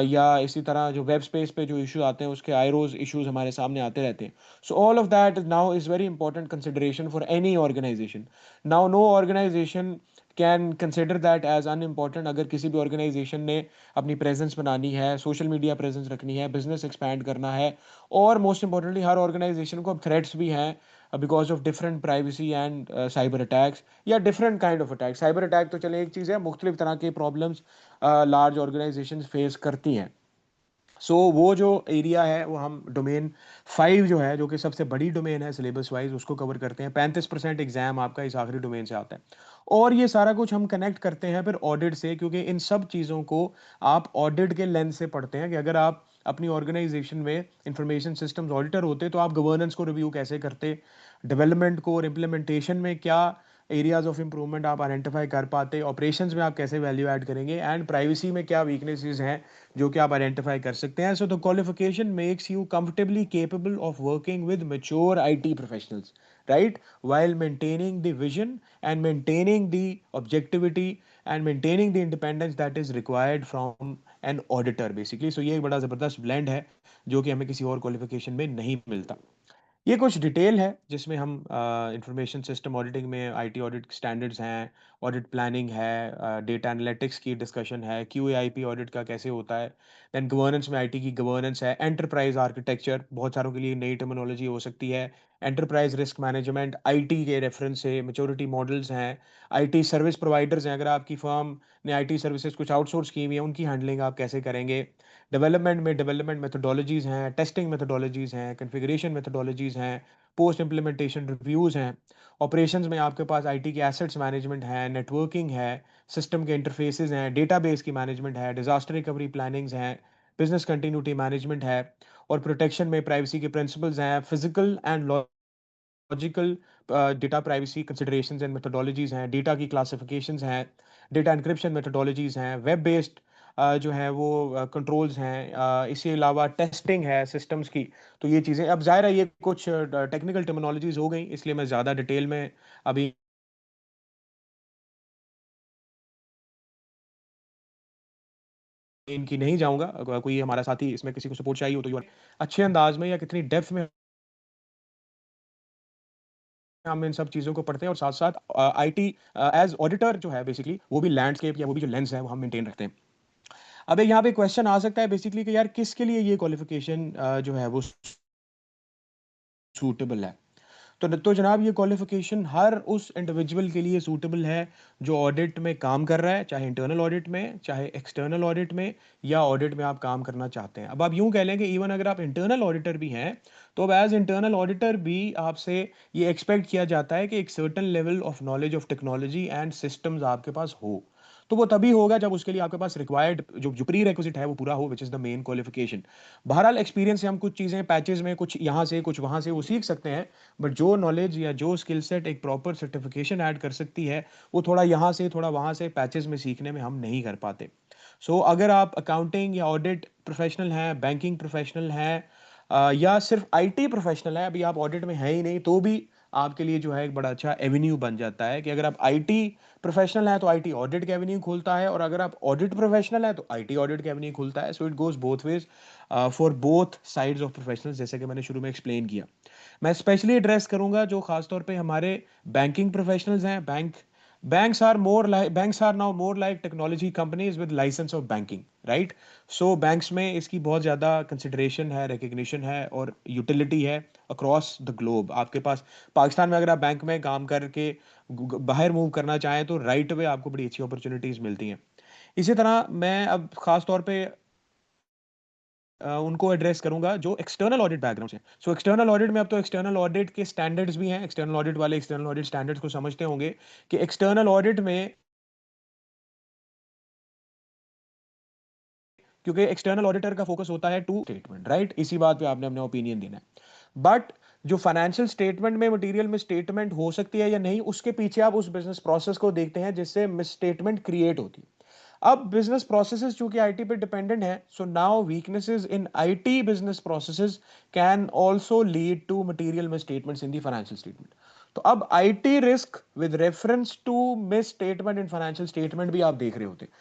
या इसी तरह जो वेब स्पेस पे जो इश्यू आते हैं, उसके आईरोज़ इश्यूज़ हमारे सामने आते रहते हैं। So all of that now is very important consideration for any organisation. Now no organisation can consider that as unimportant. अगर किसी भी ऑर्गेनाइजेशन ने अपनी प्रेज़ेंस बनानी है, सोशल मीडिया प्रेज़ेंस रखनी है, बिज़नेस एक्सपैंड करना है, और मोस्ट इम्पोर्टेंटली हर ऑर्गेनाइजेशन को अब थ्रेट्स भी हैं because of different privacy and cyber attacks या different kind of attack. Cyber attack तो चले एक चीज़ है, मुख्तलिफ तरह के प्रॉब्लम्स लार्ज ऑर्गेनाइजेशंस फेस करती हैं। सो वो जो एरिया है वो हम डोमेन 5 जो है, जो कि सबसे बड़ी डोमेन है सिलेबस वाइज, उसको कवर करते हैं। 35% एग्जाम आपका इस आखिरी डोमेन से आता है। और ये सारा कुछ हम कनेक्ट करते हैं फिर ऑडिट से, क्योंकि इन सब चीज़ों को आप ऑडिट के लेंस से पढ़ते हैं कि अगर आप अपनी ऑर्गेनाइजेशन में इंफॉर्मेशन सिस्टम्स ऑडिटर होते तो आप गवर्नेंस को रिव्यू कैसे करते, डेवलपमेंट को और इम्प्लीमेंटेशन में क्या एरियाज ऑफ इंप्रूवमेंट आप आइडेंटिफाई कर पाते, ऑपरेशंस में आप कैसे वैल्यू ऐड करेंगे, एंड प्राइवेसी में क्या वीकनेसेस हैं जो कि आप आइडेंटिफाई कर सकते हैं। So the qualification makes you comfortably capable of working with mature IT professionals, right, while maintaining the vision and maintaining the objectivity and maintaining the independence that is required from an auditor basically। So ये एक बड़ा ज़बरदस्त blend है जो कि हमें किसी और क्वालिफिकेशन में नहीं मिलता। ये कुछ डिटेल है जिसमें हम इंफॉर्मेशन सिस्टम ऑडिटिंग में आईटी ऑडिट स्टैंडर्ड्स हैं, ऑडिट प्लानिंग है, डेटा एनालिटिक्स की डिस्कशन है, क्यूएआईपी ऑडिट का कैसे होता है, देन गवर्नेंस में आईटी की गवर्नेंस है, एंटरप्राइज आर्किटेक्चर बहुत सारों के लिए नई टर्मिनोलॉजी हो सकती है, एंटरप्राइज रिस्क मैनेजमेंट, आईटी के रेफरेंस से मैच्योरिटी मॉडल्स हैं, आईटी सर्विस प्रोवाइडर्स हैं, अगर आपकी फर्म ने आईटी सर्विसेज कुछ आउटसोर्स की हुई है, उनकी हैंडलिंग आप कैसे करेंगे, डेवलपमेंट में डेवलपमेंट मेथोडोलॉजीज़ हैं, टेस्टिंग मेथोडोलॉजीज़ हैं, कॉन्फ़िगरेशन मेथोडोलॉजीज़ हैं, पोस्ट इम्प्लीमेंटेशन रिव्यूज़ हैं, ऑपरेशंस में आपके पास आईटी के एसेट्स मैनेजमेंट है, नेटवर्किंग है, सिस्टम के इंटरफेसेस हैं, डेटाबेस की मैनेजमेंट है, डिज़ास्टर रिकवरी प्लानिंग्स हैं, बिज़नेस कंटिन्यूटी मैनेजमेंट है और प्रोटेक्शन में प्राइवेसी के प्रिंसिपल्स हैं, physical and logical data privacy considerations and methodologies हैं, डेटा की क्लासिफिकेशंस हैं, डेटा एन्क्रिप्शन मेथोडोलॉजीज़ हैं, वेब बेस्ड जो है वो कंट्रोल्स हैं, इसके अलावा टेस्टिंग है सिस्टम्स की। तो ये चीज़ें अब ज़ाहिर है ये कुछ टेक्निकल टर्मिनोलॉजीज़ हो गई, इसलिए मैं ज़्यादा डिटेल में अभी इनकी नहीं जाऊँगा। कोई हमारा साथी इसमें किसी को सपोर्ट चाहिए हो तो अच्छे अंदाज में या कितनी डेप्थ में हम इन सब चीज़ों को पढ़ते हैं और साथ-साथ आईटी एज़ ऑडिटर जो है बेसिकली वो भी लैंडस्केप या वो भी जो लेंस है वो हम मेंटेन रखते हैं। अब एक यहाँ पे क्वेश्चन आ सकता है बेसिकली कि यार किसके लिए ये क्वालिफ़िकेशन जो है वो सूटेबल है? तो जनाब ये क्वालिफ़िकेशन हर उस इंडिविजुअल के लिए सूटेबल है जो ऑडिट में काम कर रहा है, चाहे इंटरनल ऑडिट में, चाहे एक्सटर्नल ऑडिट में या ऑडिट में आप काम करना चाहते हैं। अब आप यूँ कह लें कि इवन अगर आप इंटरनल ऑडिटर भी हैं, तो अब एज़ इंटरनल ऑडिटर भी आपसे ये एक्सपेक्ट किया जाता है कि एक certain level of knowledge of technology and systems आपके पास हो। तो वो तभी होगा जब उसके लिए आपके पास रिक्वायर्ड जो प्री-रिक्विज़िट है वो पूरा हो, which is the main qualification. बहरहाल एक्सपीरियंस से हम कुछ चीज़ें पैचेज़ में कुछ यहाँ से, कुछ वहाँ से वो सीख सकते हैं। बट जो नॉलेज या जो स्किल सेट एक प्रॉपर सर्टिफिकेशन ऐड कर सकती है, वो थोड़ा यहाँ से, थोड़ा वहाँ से पैचेज़ में सीखने में हम नहीं कर पाते। सो अगर आप अकाउंटिंग या ऑडिट प्रोफ़ेशनल हैं, बैंकिंग प्रोफ़ेशनल हैं या सिर्फ़ आईटी प्रोफ़ेशनल हैं, अभी आप ऑडिट में हैं ही नहीं, तो भी आपके लिए जो है एक बड़ा अच्छा एवेन्यू बन जाता है कि अगर आप आईटी प्रोफ़ेशनल हैं, तो आईटी ऑडिट का एवेन्यू खुलता है और अगर आप ऑडिट प्रोफ़ेशनल हैं, तो आईटी ऑडिट का एवेन्यू खुलता है। So it goes both ways for both sides of professionals जैसे कि मैंने शुरू में एक्सप्लेन किया। मैं स्पेशली एड्रेस करूँगा जो ख़ास तौर पे हमारे बैंकिंग प्रोफ़ेशनल्स हैं, banks are now more like technology companies with license of banking, right? So banks में इसकी बहुत ज़्यादा कंसिडरेशन है, रिकॉग्निशन है और यूटिलिटी है अक्रॉस द ग्लोब। आपके पास पाकिस्तान में अगर आप बैंक में काम करके बाहर मूव करना चाहें तो राइट अवे आपको बड़ी अच्छी अपॉर्चुनिटीज़ मिलती हैं। इसी तरह मैं अब ख़ास तौर पे उनको एड्रेस करूँगा जो एक्सटर्नल ऑडिट बैकग्राउंड से। सो एक्सटर्नल ऑडिट में अब तो एक्सटर्नल ऑडिट के स्टैंडर्ड्स भी हैं। एक्सटर्नल ऑडिट वाले एक्सटर्नल ऑडिट स्टैंडर्ड्स को समझते होंगे कि एक्सटर्नल ऑडिट में क्योंकि एक्सटर्नल ऑडिटर का फोकस होता है टू स्टेटमेंट, राइट? इसी बात पे आपने अपना ओपिनियन देना है। बट जो फाइनेंशियल स्टेटमेंट में मटेरियल में स्टेटमेंट हो सकती है या नहीं, उसके पीछे आप उस बिज़नेस प्रोसेस को देखते हैं जिससे मिसस्टेटमेंट क्रिएट होती है। अब बिज़नेस प्रोसेसेस चूँकि आईटी पे डिपेंडेंट हैं, so now weaknesses in IT business processes can also lead to material misstatements in the financial statement. तो अब IT risk with reference to misstatement in financial statement भी आप देख रहे होते हैं।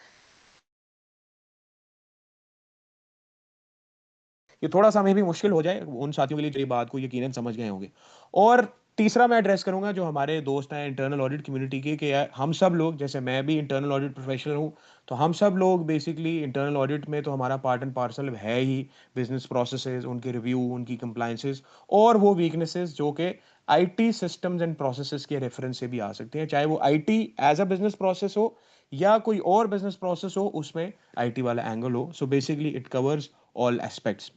ये थोड़ा-सा मे बी मुश्किल हो जाए उन साथियों के लिए जो ये बात को यकीनन समझ गए होंगे। और तीसरा मैं एड्रेस करूँगा जो हमारे दोस्त हैं इंटरनल ऑडिट कम्युनिटी के कि यार हम सब लोग जैसे मैं भी इंटरनल ऑडिट प्रोफेशनल हूँ, तो हम सब लोग बेसिकली इंटरनल ऑडिट में तो हमारा पार्ट एंड पार्सल है ही बिज़नेस प्रोसेसेस, उनके रिव्यू, उनकी कंप्लायंसेस और वो वीकनेसेस जो कि आईटी सिस्टम्स एंड प्रोसेसेस के रेफरेंस से भी आ सकते हैं। चाहे वो IT as a business process हो या कोई और बिज़नेस प्रोसेस हो उसमें आईटी वाला एंगल हो। So basically it covers all aspects.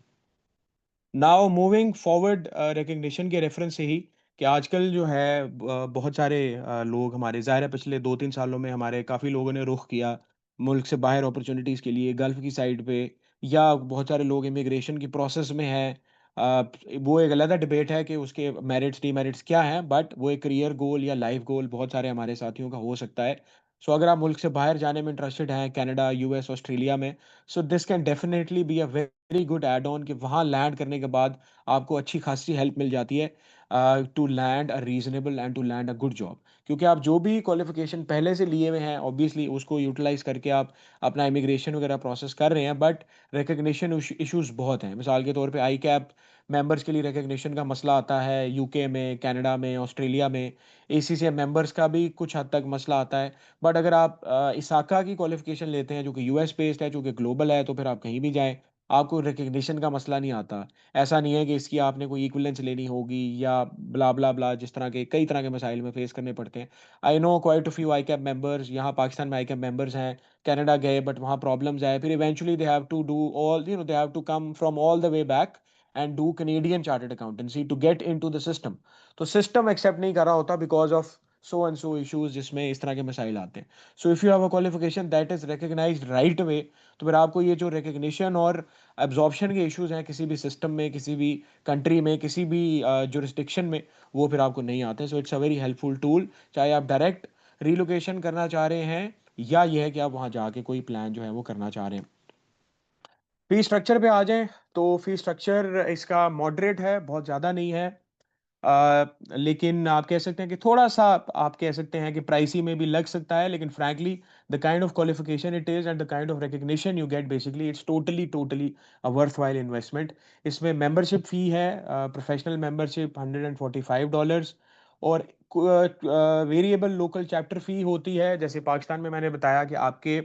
Now moving forward recognition के रेफरेंस से ही कि आजकल जो है बहुत सारे लोग हमारे ज़ाहिर है पिछले 2-3 सालों में हमारे काफ़ी लोगों ने रुख किया मुल्क से बाहर अपॉर्चुनिटीज़ के लिए गल्फ़ की साइड पे या बहुत सारे लोग इमिग्रेशन की प्रोसेस में हैं। वो एक अलग डिबेट है कि उसके मेरिट्स डीमेरिट्स क्या हैं बट वो एक करियर गोल या लाइफ़ गोल बहुत सारे हमारे साथियों का हो सकता है। सो अगर आप मुल्क से बाहर जाने में इंटरेस्टेड हैं कनाडा, यूएस, ऑस्ट्रेलिया में so this can definitely be a very good add on कि वहाँ लैंड करने के बाद आपको अच्छी खासी हेल्प मिल जाती है to land a reasonable and to land a good job क्योंकि आप जो भी क्वालिफिकेशन पहले से लिए हुए हैं ऑब्वियसली उसको यूटिलाइज करके आप अपना इमिग्रेशन वगैरह प्रोसेस कर रहे हैं बट रिकग्निशन इश्यूज बहुत हैं मिसाल के तौर पे आई कैप मेंबर्स के लिए रिकॉग्निशन का मसला आता है, यूके में, कनाडा में, ऑस्ट्रेलिया में, एसीसीए मेंबर्स का भी कुछ हद तक मसला आता है। बट अगर आप इसाका की क्वालिफ़िकेशन लेते हैं जो कि यूएस बेस्ड है, जो कि ग्लोबल है, तो फिर आप कहीं भी जाएँ, आपको रिकॉग्निशन का मसला नहीं आता। ऐसा नहीं है कि इसकी आपने कोई इक्विवेलेंस लेनी होगी या ब्ला, ब्ला, ब्ला, जिस तरह के कई तरह के मसाइल में फेस करने पड़ते हैं। I know quite a few ICAP members, यहाँ पाकिस्तान में आईकैप मेंबर्स हैं, कनाडा गए बट वहाँ प्रॉब्लम्स आए, फिर eventually they have to do all they have to come from all the way back and do Canadian chartered accountancy to get into the system. तो सिस्टम एक्सेप्ट नहीं कर रहा होता because of so and so issues जिसमें इस तरह के मसाइल आते हैं। सो if you have a qualification that is recognised right away, तो फिर आपको ये जो रिकॉग्निशन और एब्जॉर्प्शन के इश्यूज़ हैं किसी भी सिस्टम में, किसी भी कंट्री में, किसी भी जुरिस्डिक्शन में, वो फिर आपको नहीं आते। So it's a very helpful tool, चाहे आप डायरेक्ट रिलोकेशन करना चाह रहे हैं या ये है कि आप वहाँ जाके कोई प्लान जो है वो करना चाह रहे हैं। फ़ी स्ट्रक्चर पे आ जाएँ, तो फ़ी स्ट्रक्चर इसका मॉडरेट है, बहुत ज़्यादा नहीं है। लेकिन आप कह सकते हैं कि थोड़ा-सा आप कह सकते हैं कि प्राइसी में भी लग सकता है, लेकिन frankly the kind of qualification it is and the kind of recognition you get basically it's totally a worthwhile investment. इसमें मेंबरशिप फ़ी है, प्रोफेशनल मेंबरशिप $145 और वेरिएबल लोकल चैप्टर फ़ी होती है। जैसे पाकिस्तान में मैंने बताया कि आपके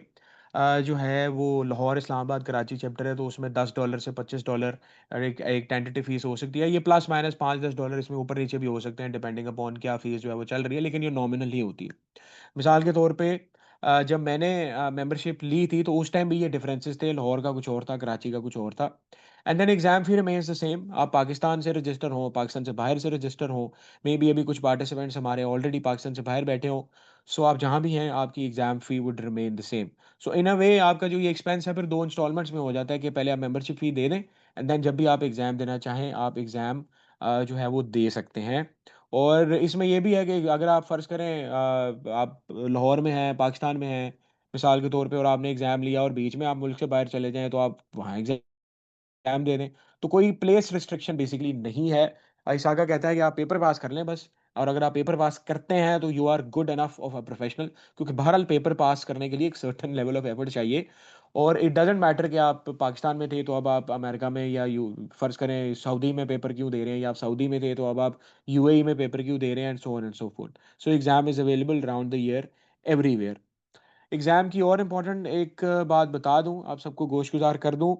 जो है वो लाहौर, इस्लामाबाद, कराची चैप्टर है, तो उसमें $10 से $25 और एक एक टेंटेटिव फीस हो सकती है। ये प्लस माइनस $5-10 इसमें ऊपर-नीचे भी हो सकते हैं डिपेंडिंग अपॉन क्या फीस जो है वो चल रही है, लेकिन ये नॉमिनल ही होती है। मिसाल के तौर पे जब मैंने मेंबरशिप ली थी तो उस टाइम भी ये डिफरेंसेस थे, लाहौर का कुछ और था, कराची का कुछ और था। And then exam fee remains the same. आप पाकिस्तान से रजिस्टर हों, पाकिस्तान से बाहर से रजिस्टर हों, मेबी अभी कुछ पार्टिसिपेंट्स हमारे ऑलरेडी पाकिस्तान से बाहर बैठे हों, सो आप जहाँ भी हैं आपकी exam fee would remain the same. So in a way आपका जो ये एक्सपेंस है फिर 2 इंस्टॉलमेंट्स में हो जाता है कि पहले आप मेंबरशिप फी दे दें एंड देन जब भी आप एग्ज़ाम देना चाहें, आप एग्ज़ाम जो है वो दे सकते हैं। और इसमें ये भी है कि अगर आप फ़र्ज़ करें आप लाहौर में हैं, पाकिस्तान में हैं, मिसाल के तौर पे और आपने एग्ज़ाम लिया और बीच में आप मुल्क से बाहर चले जाएँ, तो आप वहाँ एग्ज़ाम दे दें। तो कोई प्लेस रिस्ट्रिक्शन बेसिकली नहीं है। इसाका कहता है कि आप पेपर पास कर लें बस, और अगर आप पेपर पास करते हैं तो you are good enough of a professional, क्योंकि बहरहाल पेपर पास करने के लिए एक सर्टेन लेवल ऑफ एफर्ट चाहिए। और इट डज़न्ट मैटर कि आप पाकिस्तान में थे तो अब आप अमेरिका में या यू फ़र्ज़ करें सऊदी में पेपर क्यों दे रहे हैं, या आप सऊदी में थे तो अब आप यूएई में पेपर क्यों दे रहे हैं, and so on and so fourth. So exam is available round the year everywhere. Exam की और इम्पोर्टेंट एक बात बता दूँ, आप सबको गोशगुज़ार कर दूँ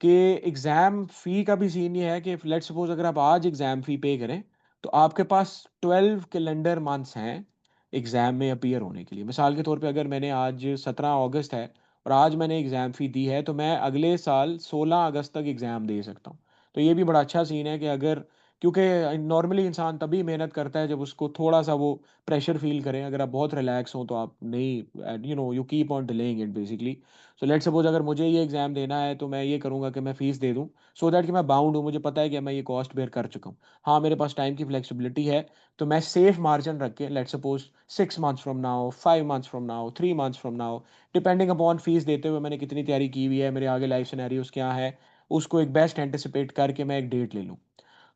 कि एग्ज़ाम फ़ी का भी सीन ये है कि लेट्स सपोज़ अगर आप आज एग्ज़ाम फ़ी पे करें, तो आपके पास 12 कैलेंडर मंथ्स हैं एग्ज़ाम में अपीयर होने के लिए। मिसाल के तौर पे अगर मैंने आज 17 अगस्त है और आज मैंने एग्ज़ाम फ़ी दी है, तो मैं अगले साल 16 अगस्त तक एग्ज़ाम दे सकता हूँ। तो ये भी बड़ा अच्छा सीन है कि अगर क्योंकि नॉर्मली इंसान तभी मेहनत करता है जब उसको थोड़ा-सा वो प्रेशर फ़ील करें। अगर आप बहुत रिलैक्स हों तो आप नहीं you keep on delaying it basically. So let's suppose अगर मुझे ये एग्ज़ाम देना है तो मैं ये करूँगा कि मैं फ़ीस दे दूँ, सो दैट कि मैं बाउंड हूँ, मुझे पता है कि मैं ये कॉस्ट बेयर कर चुका हूँ। हाँ, मेरे पास टाइम की फ्लेक्सिबिलिटी है, तो मैं सेफ मार्जिन रख के let's suppose 6 months from now, 5 months from now, 3 months from now, depending upon fees देते हुए मैंने कितनी तैयारी की हुई है, मेरे आगे लाइफ़ सिनेरियोज़ क्या हैं, उसको एक बेस्ट एंटिसिपेट करके मैं एक डेट ले लूँ।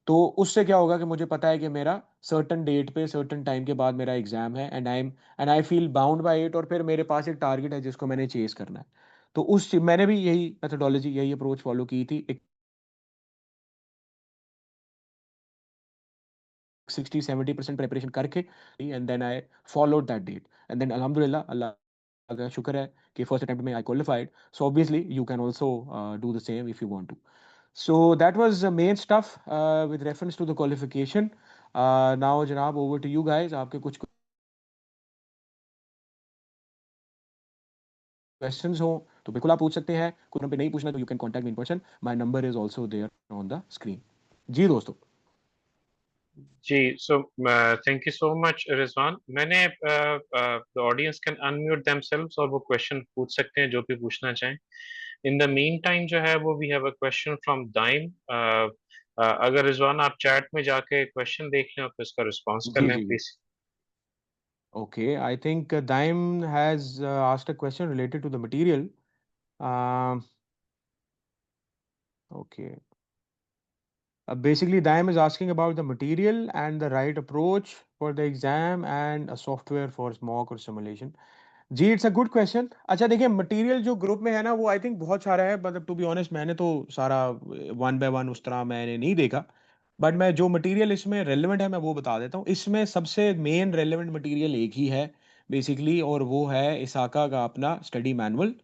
तो उससे क्या होगा कि मुझे पता है कि मेरा सर्टेन डेट पे सर्टेन टाइम के बाद मेरा एग्ज़ाम है and I feel bound by it, और फिर मेरे पास एक टारगेट है जिसको मैंने चेज़ करना है। तो मैंने भी यही मेथोडोलॉजी, यही अप्रोच फ़ॉलो की थी। एक 60-70% प्रिपरेशन करके and then I followed that date and then अल्हम्दुलिल्लाह, अल्लाह का शुक्र है कि फर्स्ट अटेम्प्ट में I qualified. So obviously you can also do the same if you want to. So that was the main stuff with reference to the qualification. Now जनाब over to you guys. आपके कुछ questions हो तो बिल्कुल आप पूछ सकते हैं। कुछ पे नहीं पूछना तो you can contact me in person. My number is also there on the screen. जी दोस्तों। जी, so thank you so much Rizwan. मैंने the audience can unmute themselves और वो क्वेश्चन पूछ सकते हैं जो भी पूछना चाहें। इन द मीन टाइम जो है वो we have a question from Daim. अगर रिजवान आप चैट में जाके क्वेश्चन देख लें और फिर उसका रिस्पॉन्स कर जी लें जी जी। Please. Okay, I think Daim has asked a question related to the material. Um okay. Basically, Daim is asking about the material and the right approach for the exam and a software for mock or simulation. जी, इट्स अ गुड क्वेश्चन। अच्छा देखिए, मटेरियल जो ग्रुप में है ना, वो आई थिंक बहुत सारा है, मतलब टू बी ऑनेस्ट मैंने तो सारा वन बाय वन उस तरह मैंने नहीं देखा। बट मैं जो मटेरियल इसमें रेलेवेंट है मैं वो बता देता हूँ। इसमें सबसे मेन रेलेवेंट मटेरियल एक ही है बेसिकली, और वो है इसाका का अपना स्टडी मैनुअल,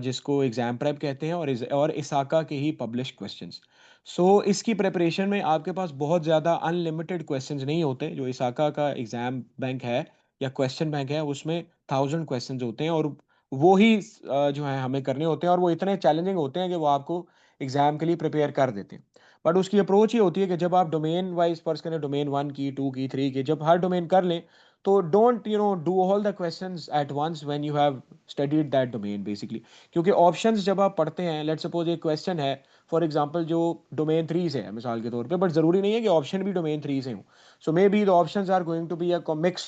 जिसको एग्ज़ाम प्रेप कहते हैं, और इसाका के ही पब्लिश्ड क्वेश्चंस। सो इसकी प्रिपरेशन में आपके पास बहुत ज़्यादा अनलिमिटेड क्वेश्चंस नहीं होते। जो इसाका का एग्ज़ाम बैंक है या क्वेश्चन बैंक है, उसमें 1000 क्वेश्चंस होते हैं, और वो ही जो है हमें करने होते हैं, और वो इतने चैलेंजिंग होते हैं कि वो आपको एग्ज़ाम के लिए प्रिपेयर कर देते हैं। बट उसकी अप्रोच ये होती है कि जब आप डोमेन वाइज़ फ़र्ज़ करें, डोमेन 1 की, 2 की, 3 की, जब हर डोमेन कर लें, तो don't do all the questions at once when you have studied that domain basically. क्योंकि ऑप्शंस जब आप पढ़ते हैं, लेट्स सपोज़ एक क्वेश्चन है फॉर एग्ज़ाम्पल जो डोमेन 3 से है मिसाल के तौर पे, बट ज़रूरी नहीं है कि ऑप्शन भी डोमेन 3 से हों। So maybe the options are going to be a mix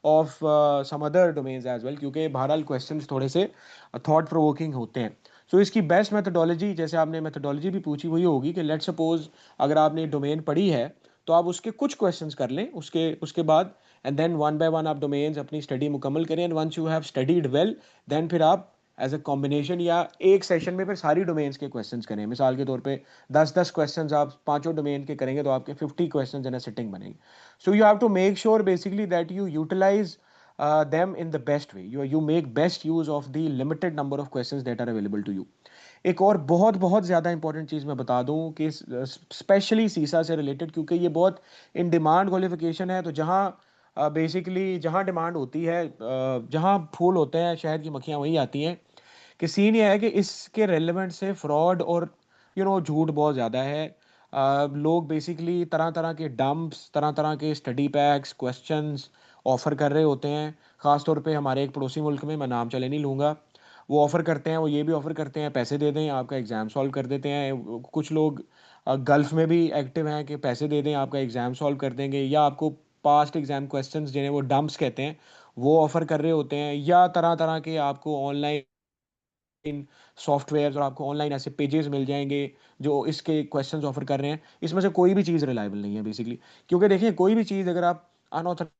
of some other domains as well, क्योंकि बहरहाल क्वेश्चंस थोड़े से थॉट प्रोवोकिंग होते हैं। सो इसकी बेस्ट मेथोडोलॉजी, जैसे आपने मेथोडोलॉजी भी पूछी, वही होगी कि लेट्स सपोज़ अगर आपने डोमेन पढ़ी है, तो आप उसके कुछ क्वेश्चंस कर लें, उसके उसके बाद and then one by one आप डोमेन्स अपनी स्टडी मुकम्मल करें, and once you have studied well, then फिर आप एज़ अ कॉम्बिनेशन या एक सेशन में फिर सारी डोमेन्स के क्वेश्चंस करें। मिसाल के तौर पे 10-10 क्वेश्चंस आप पाँचों डोमेन के करेंगे, तो आपके 50 क्वेश्चंस इन अ सिटिंग बनेंगे। So you have to make sure basically that you utilize them in the best way. You make best use of the limited number of questions that are available to you. एक और बहुत बहुत ज़्यादा इंपॉर्टेंट चीज़ मैं बता दूं कि स्पेशली सीसा से रिलेटेड, क्योंकि ये बहुत इन डिमांड क्वालिफिकेशन है, तो जहाँ बेसिकली जहाँ डिमांड होती है, जहाँ फूल होते हैं शहद की मक्खियाँ वहीं आती हैं। कि सीन ये है कि इसके रेलेवेंट से फ्रॉड और झूठ बहुत ज़्यादा है। लोग बेसिकली तरह-तरह के डंप्स, तरह-तरह के स्टडी पैक्स, क्वेश्चंस ऑफ़र कर रहे होते हैं। ख़ास तौर पे हमारे एक पड़ोसी मुल्क में, मैं नाम चले नहीं लूँगा, वो ऑफ़र करते हैं, वो ये भी ऑफ़र करते हैं पैसे दे दें, आपका एग्ज़ाम सॉल्व कर देते हैं। कुछ लोग गल्फ़ में भी एक्टिव हैं कि पैसे दे दें, आपका एग्ज़ाम सॉल्व कर देंगे, या आपको पास्ट एग्ज़ाम क्वेश्चंस जिन्हें वो डंप्स कहते हैं, वो ऑफ़र कर रहे होते हैं, या तरह-तरह के आपको ऑनलाइन इन सॉफ्टवेयर्स और आपको ऑनलाइन ऐसे पेजेस मिल जाएँगे, जो इसके क्वेश्चंस ऑफ़र कर रहे हैं। इसमें से कोई भी चीज़ रिलायबल नहीं है बेसिकली। क्योंकि देखिए, कोई भी चीज़ अगर आप अनऑथराइज़्ड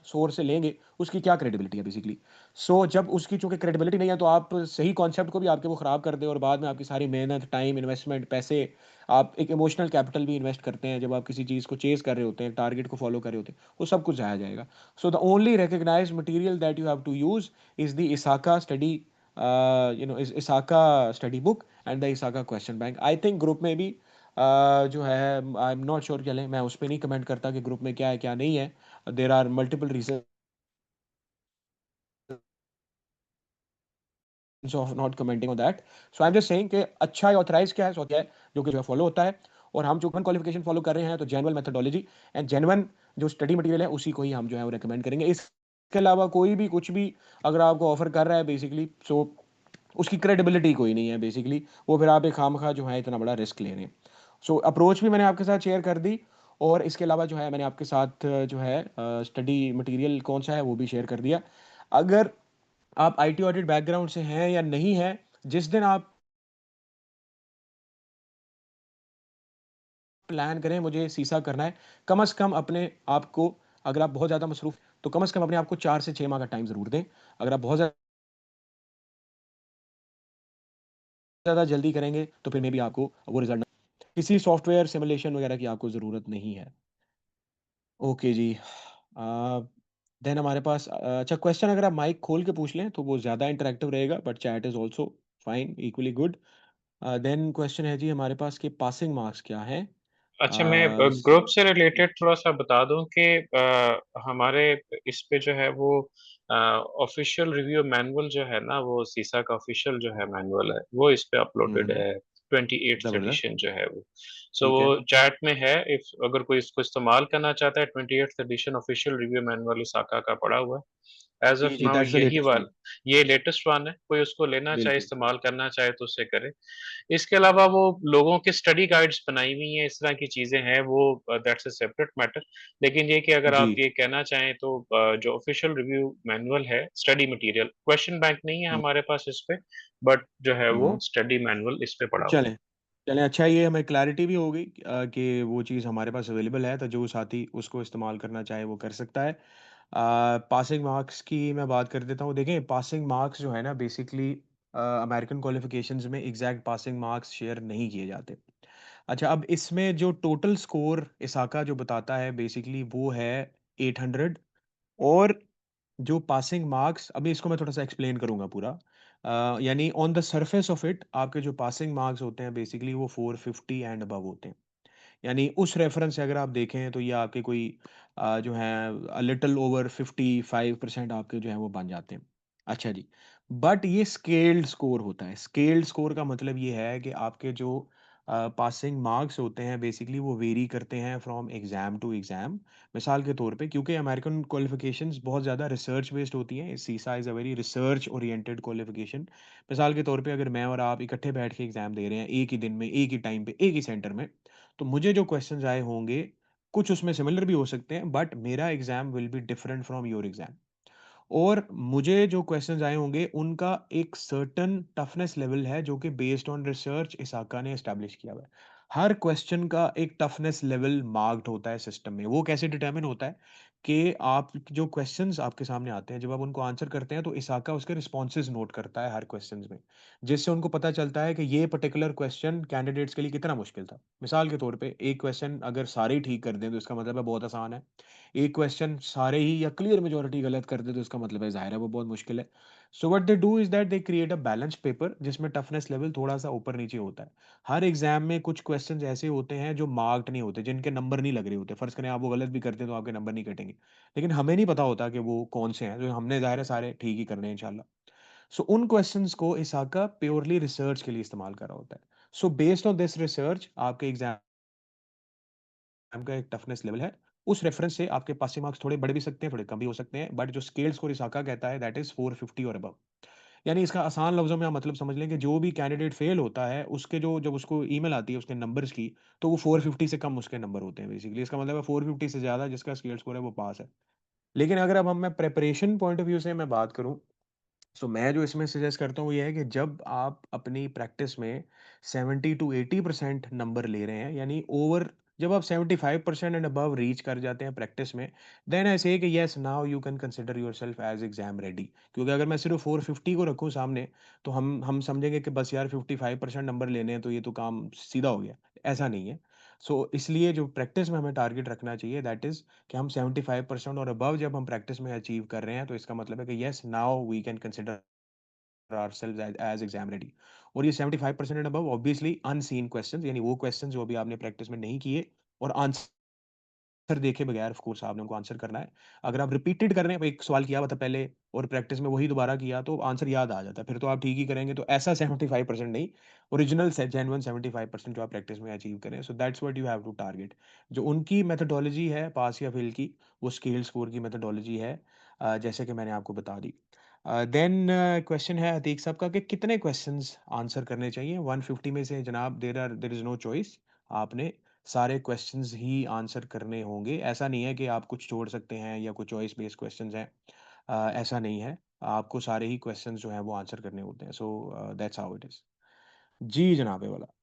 सोर्स से लेंगे, उसकी क्या क्रेडिबिलिटी है बेसिकली। सो जब उसकी चूँकि क्रेडिबिलिटी नहीं है, तो आप सही कॉन्सेप्ट को भी आपके वो ख़राब कर दें, और बाद में आपकी सारी मेहनत, टाइम, इन्वेस्टमेंट, पैसे, आप एक इमोशनल कैपिटल भी इन्वेस्ट करते हैं जब आप किसी चीज़ को चेज़ कर रहे होते हैं, टारगेट को फ़ॉलो कर रहे होते हैं, वो सब कुछ ज़ाया जाएगा। So the only recognised material that you have to use is the ISACA study इस ISACA study book and the ISACA question bank. I think group में भी जो है, आई एम नॉट श्योर, चलें मैं उस पे नहीं कमेंट करता कि ग्रुप में क्या है, क्या नहीं है। There are multiple reasons of not commenting on that. So I am just saying कि अच्छा ऑथराइज़ क्या है, सो क्या है, जो कि जो है फॉलो होता है, और हम जो क्वालिफिकेशन फॉलो कर रहे हैं, तो जेन्युइन मेथोडोलॉजी एंड जेन्युइन जो स्टडी मटेरियल है, उसी को ही हम जो है वो रिकमेंड करेंगे। इसके अलावा कोई भी कुछ भी अगर आपको ऑफ़र कर रहा है बेसिकली, सो उसकी क्रेडिबिलिटी कोई नहीं है बेसिकली, वो फिर आप एक खामखा जो है इतना बड़ा रिस्क ले रहे हैं। सो अप्रोच भी मैंने आपके साथ शेयर कर दी, और इसके अलावा जो है मैंने आपके साथ जो है स्टडी मटेरियल कौन-सा है वो भी शेयर कर दिया। अगर आप आईटी ऑडिट बैकग्राउंड से हैं या नहीं हैं, जिस दिन आप प्लान करें मुझे सीसा करना है, कम से कम अपने आप को, अगर आप बहुत ज़्यादा मसरूफ़, तो कम से कम अपने आप को 4 से 6 माह का टाइम ज़रूर दें। अगर आप बहुत ज़्यादा जल्दी करेंगे, तो फिर मेबी आपको वो रिज़ल्ट, किसी सॉफ्टवेयर सिमुलेशन वगैरह की आपको ज़रूरत नहीं है। ओके जी। देन हमारे पास अच्छा क्वेश्चन अगर आप माइक खोल के पूछ लें, तो वो ज़्यादा इंटरैक्टिव रहेगा, but chat is also fine, equally good. Then question है जी हमारे पास कि पासिंग मार्क्स क्या हैं? अच्छा, मैं अ, स ग्रुप से रिलेटेड थोड़ा-सा बता दूँ कि हमारे इस पे जो है वो ऑफ़िशियल रिव्यू मैनुअल जो है ना, वो सीसा का ऑफ़िशियल जो है मैनुअल है, वो इस पे हुँ, अपलोडेड हुँ, है, 28th ज़बरदस्त, एडिशन जो है वो। सो ठीक वो है। चैट में है, इफ अगर कोई इसको इस्तेमाल करना चाहता है, 28th edition official review manual ISACA का पड़ा हुआ है। एज़ ऑफ जी, जी, नाउ दैट्स द यही लेटेस्ट वन। ये लेटेस्ट वन है, कोई उसको लेना चाहे, बिल्कुल। इस्तेमाल करना चाहे तो उससे करे। इसके अलावा वो लोगों की स्टडी गाइड्स बनाई हुई हैं, इस तरह की चीज़ें हैं, वो दैट्स अ सेपरेट मैटर। लेकिन ये कि अगर जी। आप ये कहना चाहें तो जो ऑफ़िशियल रिव्यू मैनुअल है, स्टडी मटीरियल, क्वेश्चन बैंक नहीं है हुँ, हमारे पास इस पे, बट जो है हुँ, वो हुँ। स्टडी मैनुअल इस पे पड़ा हुआ है। चलें, चलें, अच्छा ये हमें क्लैरिटी भी हो गई कि वो चीज़ हमारे पास अवेलेबल है, तो जो साथी उसको इस्तेमाल करना चाहे वो कर सकता है। पासिंग मार्क्स की मैं बात कर देता हूँ। देखें, पासिंग मार्क्स जो है ना बेसिकली अमेरिकन क्वालिफ़िकेशंस में एग्ज़ैक्ट पासिंग मार्क्स शेयर नहीं किए जाते। अच्छा, अब इसमें जो टोटल स्कोर इसाका जो बताता है बेसिकली वो है 800, और जो पासिंग मार्क्स, अभी इसको मैं थोड़ा-सा एक्सप्लेन करूँगा पूरा। यानी on the surface of it आपके जो पासिंग मार्क्स होते हैं बेसिकली वो 450 एंड अबव होते हैं। यानी उस रेफरेंस से अगर आप देखें तो ये आपके कोई जो है लिटिल ओवर 55% आपके जो है वो बन जाते हैं। अच्छा जी, बट ये स्केल्ड स्कोर होता है। स्केल्ड स्कोर का मतलब ये है कि आपके जो पासिंग मार्क्स होते हैं बेसिकली वो वेरी करते हैं फ्रॉम एग्जाम टू एग्जाम। मिसाल के तौर पे, क्योंकि अमेरिकन क्वालिफिकेशंस बहुत ज़्यादा रिसर्च बेस्ड होती हैं, सीसा is a very research oriented qualification. मिसाल के तौर पे अगर मैं और आप इकट्ठे बैठ के एग्जाम दे रहे हैं एक ही दिन में, एक ही टाइम पे, एक ही सेंटर में, तो मुझे जो क्वेश्चंस आए होंगे, कुछ उसमें सिमिलर भी हो सकते हैं, बट मेरा exam will be different from your exam. और मुझे जो क्वेश्चंस आए होंगे, उनका एक सर्टेन टफनेस लेवल है, जो कि बेस्ड ऑन रिसर्च इसाका ने एस्टेब्लिश किया हुआ है। हर क्वेश्चन का एक टफनेस लेवल मार्क्ड होता है सिस्टम में। वो कैसे डिटरमिन होता है कि आप जो क्वेश्चंस आपके सामने आते हैं, जब आप उनको आंसर करते हैं, तो इसाका उसके रिस्पॉन्सेज़ नोट करता है हर क्वेश्चंस में, जिससे उनको पता चलता है कि ये पर्टिकुलर क्वेश्चन कैंडिडेट्स के लिए कितना मुश्किल था। मिसाल के तौर पे एक क्वेश्चन अगर सारे ही ठीक कर दें, तो इसका मतलब है बहुत आसान है। एक क्वेश्चन सारे ही या क्लियर मेजॉरिटी गलत कर दे, तो इसका मतलब है ज़ाहिर है वो बहुत मुश्किल है। So what they do is that they create a balance paper, जिसमें टफनेस लेवल थोड़ा-सा ऊपर-नीचे होता है। हर एग्ज़ाम में कुछ क्वेश्चन्स ऐसे होते हैं जो मार्क्ड नहीं होते, जिनके नंबर नहीं लग रहे होते। फ़र्ज़ करें आप वो गलत भी करते हैं तो आपके नंबर नहीं कटेंगे। लेकिन हमें नहीं पता होता कि वो कौन से हैं, जो हमने ज़ाहिर है सारे ठीक ही करने हैं इंशाल्लाह। सो उन क्वेश्चंस को इसाका प्योरली रिसर्च के लिए इस्तेमाल कर रहा होता है। So based on this research आपके एग्ज़ाम का एक टफनेस लेवल है। उस रेफरेंस से आपके पासिंग मार्क्स थोड़े बढ़ भी सकते हैं, थोड़े कम भी हो सकते हैं, बट जो स्केल स्कोर इसाका कहता है दैट इज़ 450 और अबव। यानी इसका आसान लफ्ज़ों में आप मतलब समझ लें कि जो भी कैंडिडेट फेल होता है, उसके जो जब उसको ईमेल आती है उसके नंबर्स की, तो वो 450 से कम उसके नंबर होते हैं बेसिकली। इसका मतलब है 450 से ज़्यादा जिसका स्केल स्कोर है वो पास है। लेकिन अगर अब हम मैं प्रिपरेशन पॉइंट ऑफ व्यू से मैं बात करूँ, सो मैं जो इसमें सजेस्ट करता हूँ वो ये है कि जब आप अपनी प्रैक्टिस में 70 टू 80% नंबर ले रहे हैं, यानी ओवर, जब आप 75% एंड अबव रीच कर जाते हैं प्रैक्टिस में, देन आई से कि yes now you can consider yourself as exam ready. क्योंकि अगर मैं सिर्फ 450 को रखूँ सामने, तो हम समझेंगे कि बस यार 55% नंबर लेने हैं तो ये तो काम सीधा हो गया। ऐसा नहीं है। सो इसलिए जो प्रैक्टिस में हमें टारगेट रखना चाहिए दैट इज कि हम 75% और अबव जब हम प्रैक्टिस में अचीव कर रहे हैं, तो इसका मतलब है कि yes now we can consider ourselves as exam ready. और ये 75% and above obviously unseen questions, यानी वो क्वेश्चंस जो अभी आपने प्रैक्टिस में नहीं किए, और आंसर देखे बगैर ऑफ कोर्स आपने उनको आंसर करना है। अगर आप रिपीटेड कर रहे हैं, एक सवाल किया हुआ था पहले और प्रैक्टिस में वही दोबारा किया, तो आंसर याद आ जाता है, फिर तो आप ठीक ही करेंगे। तो ऐसा 75% नहीं, ओरिजिनल से जेन्युइन 75% जो आप प्रैक्टिस में अचीव करें, so that's what you have to target. जो उनकी मेथोडोलॉजी है पास या फेल की, वो स्केल स्कोर की मेथोडोलॉजी है, जैसे कि मैंने आपको बता दी। देन क्वेश्चन है अतीक साहब का कि कितने क्वेश्चंस आंसर करने चाहिए 150 में से? जनाब देयर इज़ नो चॉइस, आपने सारे क्वेश्चंस ही आंसर करने होंगे। ऐसा नहीं है कि आप कुछ छोड़ सकते हैं या कुछ चॉइस बेस्ड क्वेश्चंस हैं। ऐसा नहीं है। आपको सारे ही क्वेश्चंस जो हैं वो आंसर करने होते हैं। So that's how it is. जी जनाब ये वाला।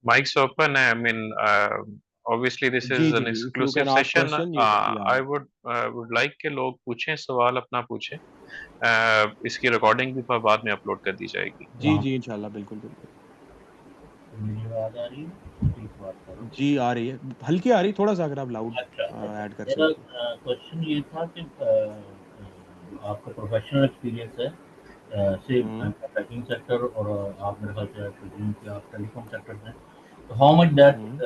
Mic's open. I mean, obviously this जी, is जी, an जी। If you exclusive can ask session. Question you can या। I would like के लोग पूछें, सवाल अपना पूछें। इसकी रिकॉर्डिंग भी बाद में अपलोड कर दी जाएगी। जी, हाँ, जी, इंशाल्लाह बिल्कुल, बिल्कुल। मेरी आवाज़ आ रही है? ठीक, बात करो। जी, आ रही है। हल्की आ रही है, थोड़ा-सा अगर आप लाउड अच्छा, अच्छा। ऐड कर मेरा सकें तो। क्वेश्चन ये था कि आपका प्रोफ़ेशनल एक्सपीरियंस है से हुँ, बैंकिंग सेक्टर और आप मेरे ख्याल से आई प्रेज़्यूम कि आप टेलीकॉम सेक्टर में, तो how much that hmm.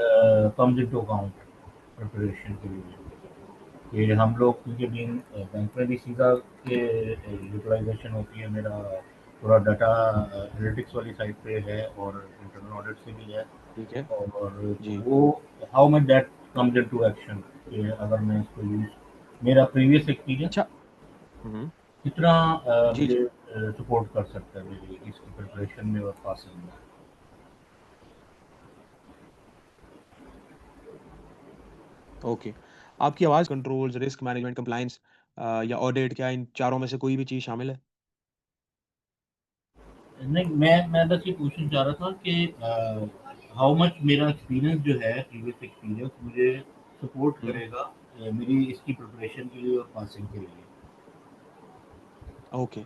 Comes into account preparation के लिए? कि हम लोग क्योंकि बीइंग बैंक में भी सीधा के यूटिलाइज़ेशन होती है, मेरा थोड़ा डाटा एनालिटिक्स वाली साइड पे है और इंटरनल ऑडिट से भी है। ठीक है। और तो जी। वो how much that comes into action कि अगर मैं इसको यूज़, मेरा प्रीवियस एक्सपीरियंस अच्छा। हुँ, कितना जी, जी। मुझे सपोर्ट कर सकता है मेरी इसकी प्रिपरेशन में और पासिंग में? ओके। आपकी आवाज़ कंट्रोल्स, रिस्क मैनेजमेंट, कंप्लायंस या ऑडिट, क्या इन चारों में से कोई भी चीज़ शामिल है? नहीं, मैं बस ये पूछना चाह रहा था कि हाउ मच मेरा एक्सपीरियंस जो है, प्रीवियस एक्सपीरियंस मुझे सपोर्ट हुँ, करेगा मेरी इसकी प्रिपरेशन के लिए और पासिंग के लिए। ओके।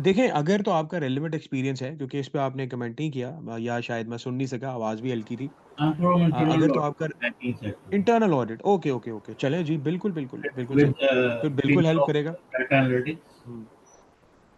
देखें, अगर तो आपका रेलेवेंट एक्सपीरियंस है, क्योंकि इस पे आपने कमेंट नहीं किया, या शायद मैं सुन नहीं सका, आवाज़ भी हल्की थी। आई एम फ्रॉम अगर इंटरनल तो आपका audit, banking sector internal audit, okay, okay, okay. चलें जी, बिल्कुल, बिल्कुल, बिल्कुल विद सही। फिर बिल्कुल फील्ड हेल्प ऑफ करेगा। Data analytics. Hmm.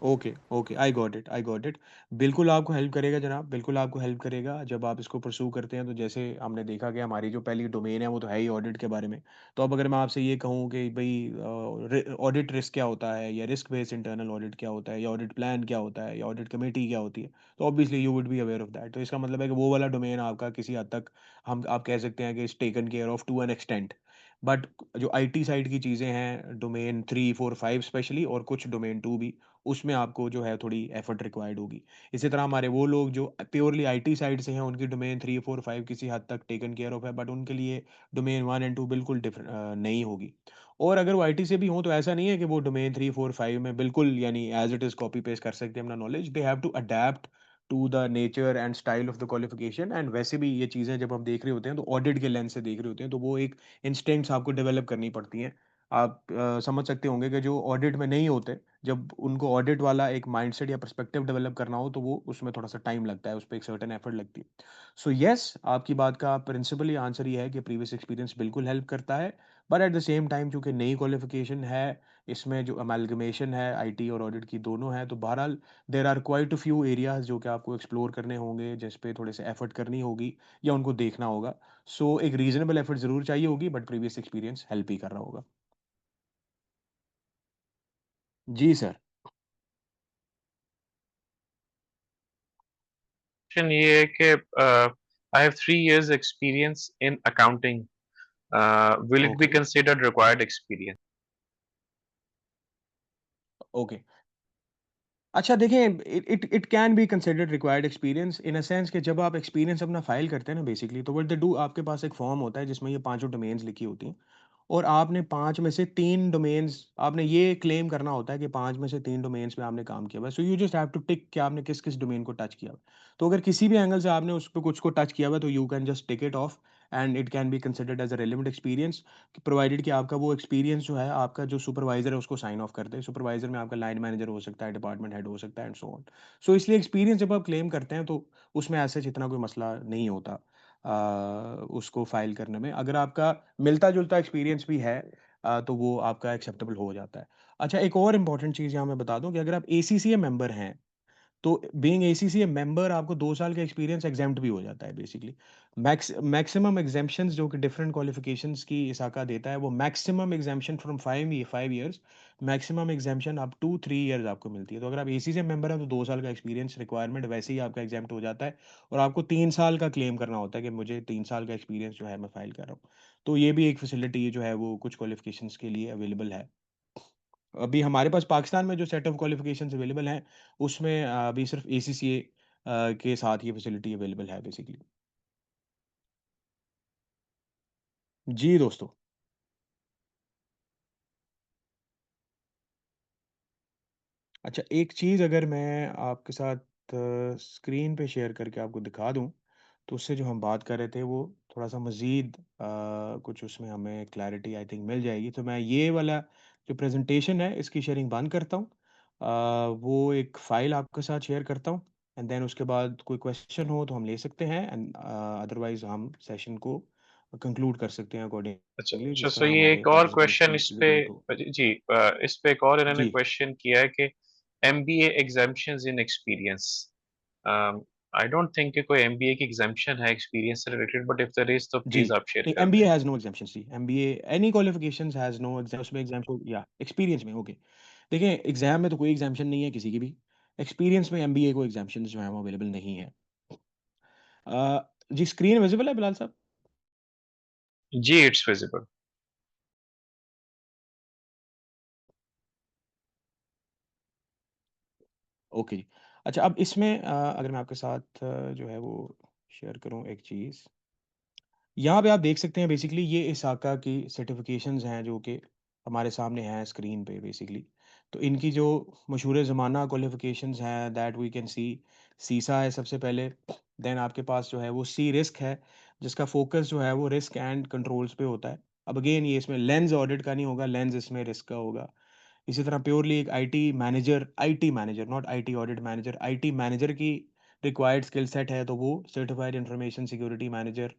Okay, okay, I got it, I got it. बिल्कुल आपको हेल्प करेगा जनाब, बिल्कुल आपको हेल्प करेगा जब आप इसको परस्यू करते हैं। तो जैसे हमने देखा कि हमारी जो पहली डोमेन है वो तो है ही ऑडिट के बारे में। तो अब अगर मैं आपसे ये कहूँ कि भई ऑडिट रिस्क क्या होता है, या रिस्क बेस्ड इंटरनल ऑडिट क्या होता है, या ऑडिट प्लान क्या होता है, या ऑडिट कमेटी क्या होती है, तो obviously you would be aware of that. तो इसका मतलब है कि वो वाला डोमेन आपका किसी हद तक, हम आप कह सकते हैं कि is taken care of to an extent. But जो आईटी साइड की चीज़ें हैं, डोमेन 3, 4, 5 स्पेशली, और कुछ डोमेन 2 भी, उसमें आपको जो है थोड़ी एफर्ट रिक्वायर्ड होगी। इसी तरह हमारे वो लोग जो प्योरली आईटी साइड से हैं, उनकी डोमेन 3, 4, 5 किसी हद तक टेकन केयर ऑफ है, बट उनके लिए डोमेन 1 एंड 2 बिल्कुल नहीं होगी। और अगर वो आईटी से भी हों, तो ऐसा नहीं है कि वो डोमेन 3, 4, 5 में बिल्कुल यानी as it is copy paste कर सकते हैं अपना knowledge. They have to adapt to the nature and style of the qualification. And वैसे भी ये चीज़ें जब हम देख रहे होते हैं, तो ऑडिट के लेंस से देख रहे होते हैं, तो वो एक इंस्टिंक्ट्स आपको डेवलप करनी पड़ती हैं। आप समझ सकते होंगे कि जो ऑडिट में नहीं होते, जब उनको ऑडिट वाला एक माइंडसेट या पर्सपेक्टिव डेवलप करना हो, तो वो उसमें थोड़ा-सा टाइम लगता है, उसपे एक सर्टेन एफर्ट लगती है। सो येस, आपकी बात का प्रिंसिपली आंसर ये है कि प्रीवियस एक्सपीरियंस बिल्कुल हेल्प करता है, but at the same time चूँकि नई क्वालिफ़िकेशन है, इसमें जो अमाल्गमेशन है आईटी और ऑडिट की दोनों है, तो बहरहाल there are quite a few areas जो कि आपको एक्सप्लोर करने होंगे, जिस पे थोड़े-से एफर्ट करनी होगी या उनको देखना होगा। सो एक रीज़नेबल एफर्ट ज़रूर चाहिए होगी, बट प्रीवियस एक्सपीरियंस हेल्प ही कर रहा होगा। जी सर। क्वेश्चन ये है कि I have 3 years experience in accounting, will it be okay, considered required experience? Okay. अच्छा देखिए, it it it can be considered required experience in a sense कि जब आप एक्सपीरियंस अपना फाइल करते हैं ना बेसिकली, तो व्हाट दे डू, आपके पास एक फॉर्म होता है जिसमें ये पांचों डोमेन्स लिखी होती हैं, और आपने 5 में से 3 डोमेन्स, आपने ये क्लेम करना होता है कि 5 में से 3 डोमेन्स पे आपने काम किया हुआ है। So you just have to tick कि आपने किस-किस डोमेन को टच किया हुआ है। तो अगर किसी भी एंगल से आपने उस पे कुछ को टच किया हुआ है, तो you can just tick it of, and it can be considered as a relevant experience, provided कि आपका वो एक्सपीरियंस जो है, आपका जो सुपरवाइज़र है उसको साइन ऑफ कर दे। सुपरवाइज़र में आपका लाइन मैनेजर हो सकता है, डिपार्टमेंट हेड हो सकता है, एंड सो ऑन। सो इसलिए एक्सपीरियंस जब आप क्लेम करते हैं, तो उसमें ऐसा इतना कोई मसला नहीं होता उसको फाइल करने में। अगर आपका मिलता-जुलता एक्सपीरियंस भी है, तो वो आपका एक्सेप्टेबल हो जाता है। अच्छा, एक और इम्पोर्टेंट चीज़ यहाँ मैं बता दूँ कि अगर आप एसीसीए मेंबर हैं, तो बीइंग एसीसीए मेंबर आपको 2 साल का एक्सपीरियंस एग्ज़ेम्प्ट भी हो जाता है बेसिकली। मैक्सिमम एग्ज़ेम्पशंस जो कि डिफरेंट क्वालिफ़िकेशंस की इसाका देता है, वो maximum exemption from 5 years, maximum exemption up to 3 years आपको मिलती है। तो अगर आप एसीसीए मेंबर हैं, तो 2 साल का एक्सपीरियंस रिक्वायरमेंट वैसे ही आपका एग्ज़ेम्प्ट हो जाता है, और आपको 3 साल का क्लेम करना होता है कि मुझे 3 साल का एक्सपीरियंस जो है मैं फ़ाइल कर रहा हूँ। तो ये भी एक फैसिलिटी जो है वो कुछ क्वालिफ़िकेशंस के लिए अवेलेबल है। अभी हमारे पास पाकिस्तान में जो सेट ऑफ क्वालिफ़िकेशंस अवेलेबल हैं, उसमें अभी सिर्फ़ एसीसीए के साथ ये फैसिलिटी अवेलेबल है बेसिकली। जी, दोस्तों। अच्छा, एक चीज़ अगर मैं आपके साथ स्क्रीन पे शेयर करके आपको दिखा दूँ, तो उससे जो हम बात कर रहे थे, वो थोड़ा-सा मज़ीद कुछ उसमें हमें क्लैरिटी आई थिंक मिल जाएगी। तो मैं ये वाला जो प्रेज़ेंटेशन है, इसकी शेयरिंग बंद करता हूँ। वो एक फ़ाइल आपके साथ शेयर करता हूँ, एंड देन उसके बाद कोई क्वेश्चन हो तो हम ले सकते हैं, एंड अदरवाइज़ हम सेशन को कंक्लूड कर सकते हैं अच्छा, अकॉर्डिंगली, अच्छा, जिस सो तरह ये हमारे एक और पार्टिसिपेंट्स क्वेश्चन की इस पे, ज़रूरत हो। जी, इस पे एक और इन्होंने जी। क्वेश्चन किया है कि MBA exemptions in experience. I don't think कि कोई एमबीए की एग्ज़ैम्पशन है एक्सपीरियंस से related, but if there is तो जी। प्लीज़ आप शेयर नहीं, कर दें। एमबीए हैज़ नो exemptions जी। MBA any qualifications has no उसमें एग्ज़ाम्पल या एक्सपीरियंस में ओके। देखिए, एग्ज़ाम में तो कोई एग्ज़ाम्पशन नहीं है किसी की भी। एक्सपीरियंस में एमबीए को एग्ज़ाम्पशंस जो हैं वो अवेलेबल नहीं है। जी, स्क्रीन विज़िबल है बिलाल साहब? जी, इट्स विज़िबल। ओके जी। अच्छा, अब इसमें अगर मैं आपके साथ जो है वो शेयर करूँ एक चीज़। यहाँ पे आप देख सकते हैं बेसिकली ये इसाका की सर्टिफ़िकेशंस हैं जो कि हमारे सामने हैं स्क्रीन पे बेसिकली। तो इनकी जो मशहूर ज़माना क्वालिफ़िकेशंस हैं दैट वी कैन सी, सीसा है सबसे पहले, देन आपके पास जो है वो सी रिस्क है, जिसका फ़ोकस जो है वो रिस्क एंड कंट्रोल्स पे होता है। अब अगेन ये इसमें लेंस ऑडिट का नहीं होगा, लेंस इसमें रिस्क का होगा। इसी तरह प्योरली एक IT manager not IT audit manager, IT manager की रिक्वायर्ड स्किल सेट है, तो वो सर्टिफाइड इंफॉर्मेशन सिक्योरिटी मैनेजर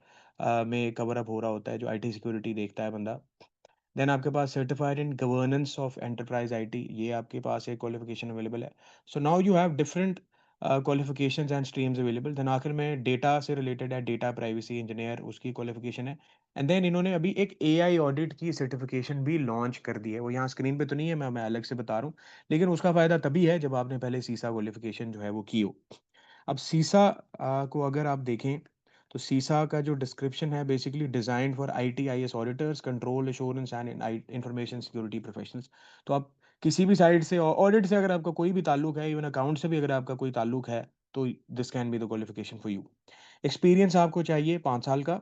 में कवर अप हो रहा होता है, जो आईटी सिक्योरिटी देखता है बंदा। देन आपके पास certified in governance of enterprise IT, ये आपके पास एक क्वालिफिकेशन अवेलेबल है। So now you have different qualifications and streams available. Then आखिर में डेटा से रिलेटेड है, डेटा प्राइवेसी इंजीनियर, उसकी क्वालिफिकेशन है। एंड देन इन्होंने अभी एक एआई ऑडिट की सर्टिफिकेशन भी लॉन्च कर दी है, वो यहाँ स्क्रीन पे तो नहीं है, मैं अलग से बता रहा हूँ, लेकिन उसका फ़ायदा तभी है जब आपने पहले सीसा क्वालिफिकेशन जो है वो की हो। अब सीसा को अगर आप देखें, तो सीसा का जो डिस्क्रिप्शन है basically designed for IT IS auditors, control assurance and information security professionals. तो आप किसी भी साइड से ऑडिट से अगर आपका कोई भी ताल्लुक है, इवन अकाउंट से भी अगर आपका कोई ताल्लुक है, तो this can be the qualification for you. Experience आपको चाहिए 5 साल का।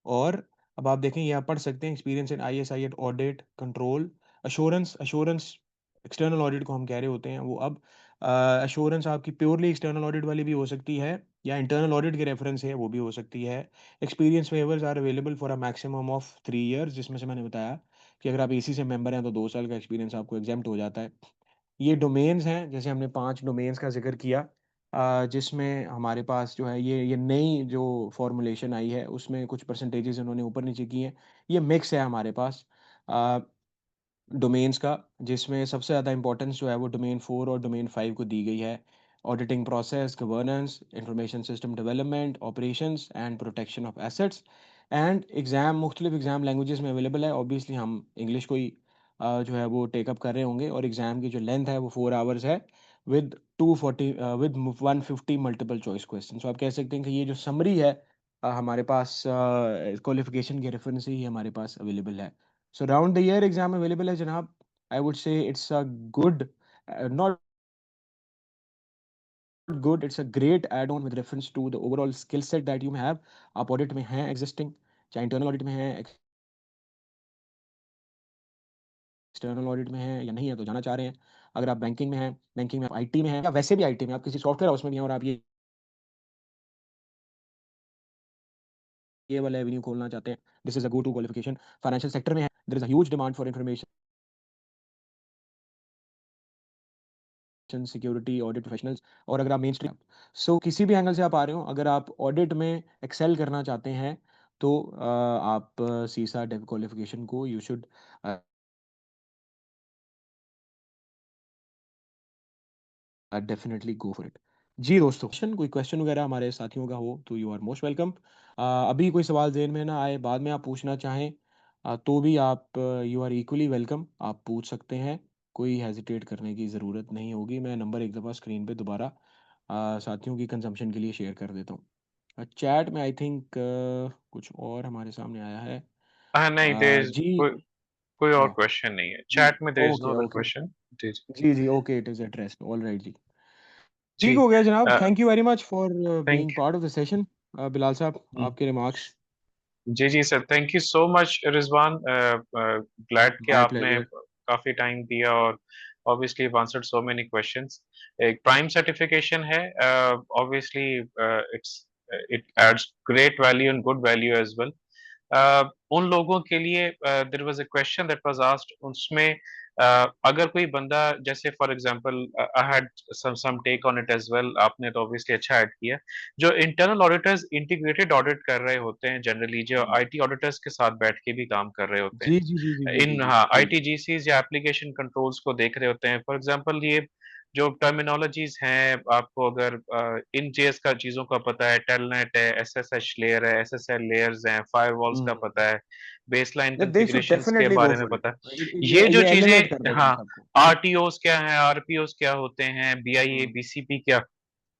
और अब आप देखें, ये आप पढ़ सकते हैं, experience in I S I audit, control, assurance. Assurance external audit को हम कह रहे होते हैं, वो अब अश्योरेंस आपकी प्योरली एक्सटर्नल ऑडिट वाली भी हो सकती है, या इंटरनल ऑडिट के रेफरेंस है वो भी हो सकती है। Experience waivers are available for a maximum of 3 years, जिसमें से मैंने बताया कि अगर आप एसी से मेंबर हैं तो 2 साल का एक्सपीरियंस आपको एग्जेम्प्ट हो जाता है। ये डोमेन्स हैं, जैसे हमने 5 डोमेन्स का जिक्र किया, जिसमें हमारे पास जो है ये नई जो फॉर्मुलेशन आई है, उसमें कुछ परसेंटेजेस उन्होंने ऊपर नीचे किए हैं। ये मिक्स है हमारे पास डोमेन्स का, जिसमें सबसे ज़्यादा इंपॉर्टेंस जो है वो डोमेन 4 और डोमेन 5 को दी गई है। Auditing process, governance, information system development, operations and protection of assets. And exam मुख्तलिफ एग्ज़ाम लैंग्वेजेस में अवेलेबल है। ऑब्वियसली हम इंग्लिश को ही जो है वो टेकअप कर रहे होंगे, और एग्ज़ाम की जो लेंथ है वो 4 आवर्स है, with 240 with 150 multiple choice question. सो आप कह सकते हैं कि ये जो समरी है हमारे पास क्वालिफिकेशन के रेफरेंस से ही हमारे पास अवेलेबल है। So round the year exam available है जनाब। I would say it's a good, not good, it's a great add-on with reference to the overall skill set that you may have। आप ऑडिट में हैं existing, चाहे इंटरनल ऑडिट में हैं, एक्सटर्नल ऑडिट में हैं या नहीं है तो जाना चाह रहे हैं। अगर आप बैंकिंग में हैं, बैंकिंग में आप आईटी में हैं, या वैसे भी आईटी में आप किसी सॉफ्टवेयर हाउस में भी हैं और आप ये वाला एवेन्यू खोलना चाहते हैं, this is a go to qualification. Financial sector में है, there is a huge demand for information security audit professionals. और अगर आप मेन स्ट्रीम, सो किसी भी एंगल से आप आ रहे हो, अगर आप ऑडिट में एक्सेल करना चाहते हैं, तो आप सीसा डेव क्वालिफिकेशन को you should definitely go for it. जी दोस्तों, कोई क्वेश्चन वगैरह हमारे साथियों का हो तो यू आर मोस्ट वेलकम। अभी कोई सवाल ज़हन में ना आए, बाद में आप पूछना चाहें, तो भी आप यू आर इक्वली वेलकम, आप पूछ सकते हैं। कोई हेजिटेट करने की ज़रूरत नहीं होगी। मैं नंबर एक दफ़ा स्क्रीन पे दोबारा साथियों की कंजम्पशन के लिए शेयर कर देता हूँ। चैट में आई थिंक कुछ और हमारे सामने आया है। नहीं, देयर इज जी, कोई और या क्वेश्चन नहीं है जी, चैट में, there is no okay other okay, question. जी जी जी जी, okay, it is addressed, all right जी। ठीक जी। हो गया जनाब, thank you very much for thank being part of the session. Bilal साहब, यू। आपके रिमार्क्स। जी जी sir, thank you so much Rizwan. Glad कि माय आपने प्लेजर। काफी टाइम दिया, और obviously answered so many questions. एक प्राइम सर्टिफिकेशन है, obviously it's it adds great value and good value as well. उन लोगों के लिए there was a question that was asked, उसमें अगर कोई बंदा, जैसे for example I had some take on it as well, आपने तो ऑब्वियसली अच्छा ऐड किया। जो इंटरनल ऑडिटर्स इंटीग्रेटेड ऑडिट कर रहे होते हैं, जनरली जो हुँ। आईटी ऑडिटर्स के साथ बैठ के भी काम कर रहे होते जी, जी, जी, जी, हैं जी, जी, इन, जी, हाँ, जी। आईटीजीसीज या एप्लीकेशन कंट्रोल्स को देख रहे होते हैं। फॉर एग्जांपल, ये जो टर्मिनोलॉजीज हैं, आपको अगर इन जेएस का चीजों का पता है, टेलनेट है, एसएसएच लेयर है, एसएसएल लेयर्स हैं, फायरवॉल्स का हुँ। पता है, बेसलाइन या दे शुड कॉन्फ़िगरेशंस के डेफिनिटली गो बारे में फॉर इट। पता है। ये ये जो ये एलिवेट कर चीजें, देगा इन हाँ, सबको। आरटीओस क्या है, आरपीओस क्या होते हैं, बीआईए हुँ। बीसीपी क्या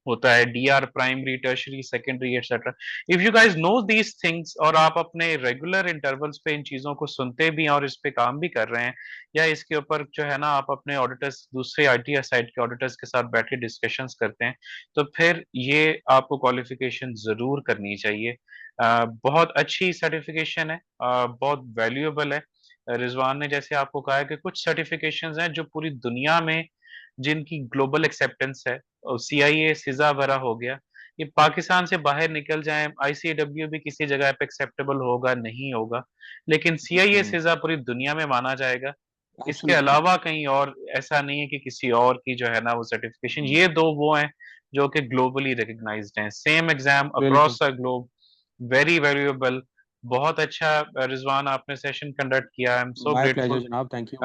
होता है, DR primary, tertiary, secondary, etcetera. If you guys know these things, और आप अपने रेगुलर इंटरवल्स पे इन चीजों को सुनते भी हैं और इस पे काम भी कर रहे हैं, या इसके ऊपर जो है ना आप अपने ऑडिटर्स, दूसरे आईटी साइड के ऑडिटर्स के साथ बैठ के डिस्कशंस करते हैं, तो फिर ये आपको क्वालिफिकेशन जरूर करनी चाहिए। बहुत अच्छी सर्टिफिकेशन है, बहुत वैल्यूएबल है। रिजवान ने जैसे आपको कहा है कि कुछ सर्टिफिकेशंस हैं जो पूरी दुनिया में जिनकी ग्लोबल एक्सेप्टेंस है, और सीआईए सिजा वगैरह हो गया, ये पाकिस्तान से बाहर निकल जाए, आईसीडब्ल्यू भी किसी जगह पे एक्सेप्टेबल होगा नहीं होगा, लेकिन सीआईए हम्म, सिजा पूरी दुनिया में माना जाएगा। इसके एब्सोल्युटली। अलावा कहीं और ऐसा नहीं है कि किसी और की जो है ना वो सर्टिफिकेशन, ये दो वो हैं जो कि ग्लोबली रिकग्नाइज्ड हैं, सेम एग्जाम बिल्कुल। Across the globe, very valuable. बहुत अच्छा रिजवान आपने सेशन कंडक्ट किया, I am so my pleasure grateful. जनाब, थैंक यू।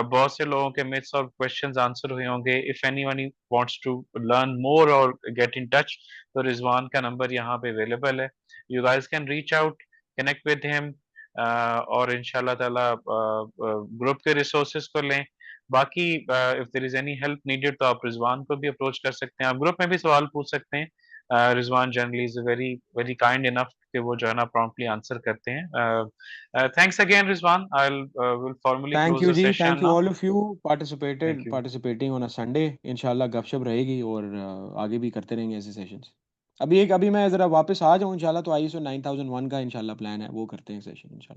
बहुत से लोगों के मिथ्स और क्वेश्चंस आंसर हुए होंगे। If anyone wants to learn more और गेट इन टच, तो रिजवान का नंबर यहाँ पे अवेलेबल है, you guys can reach out, connect with him, और इंशाल्लाह ताला ग्रुप के रिसोर्सेज को लें। बाकी if there is any help needed तो आप रिजवान को भी अप्रोच कर सकते हैं, आप ग्रुप में भी सवाल पूछ सकते हैं। Rizwan generally is very very kind enough कि वो जो है ना प्रॉम्प्टली आंसर करते हैं। Thanks again, Rizwan. Will formally thank close you the जी, session thank you now. All of you Thank you. Participating on a Sunday. इंशाल्लाह गपशप रहेगी और आगे भी करते रहेंगे ऐसे सेशंस। अभी मैं ज़रा वापस आ जाऊँ इंशाल्लाह, तो आईएसओ 9001 का इंशाल्लाह प्लान है, वो करते हैं सेशन इंशाल्लाह।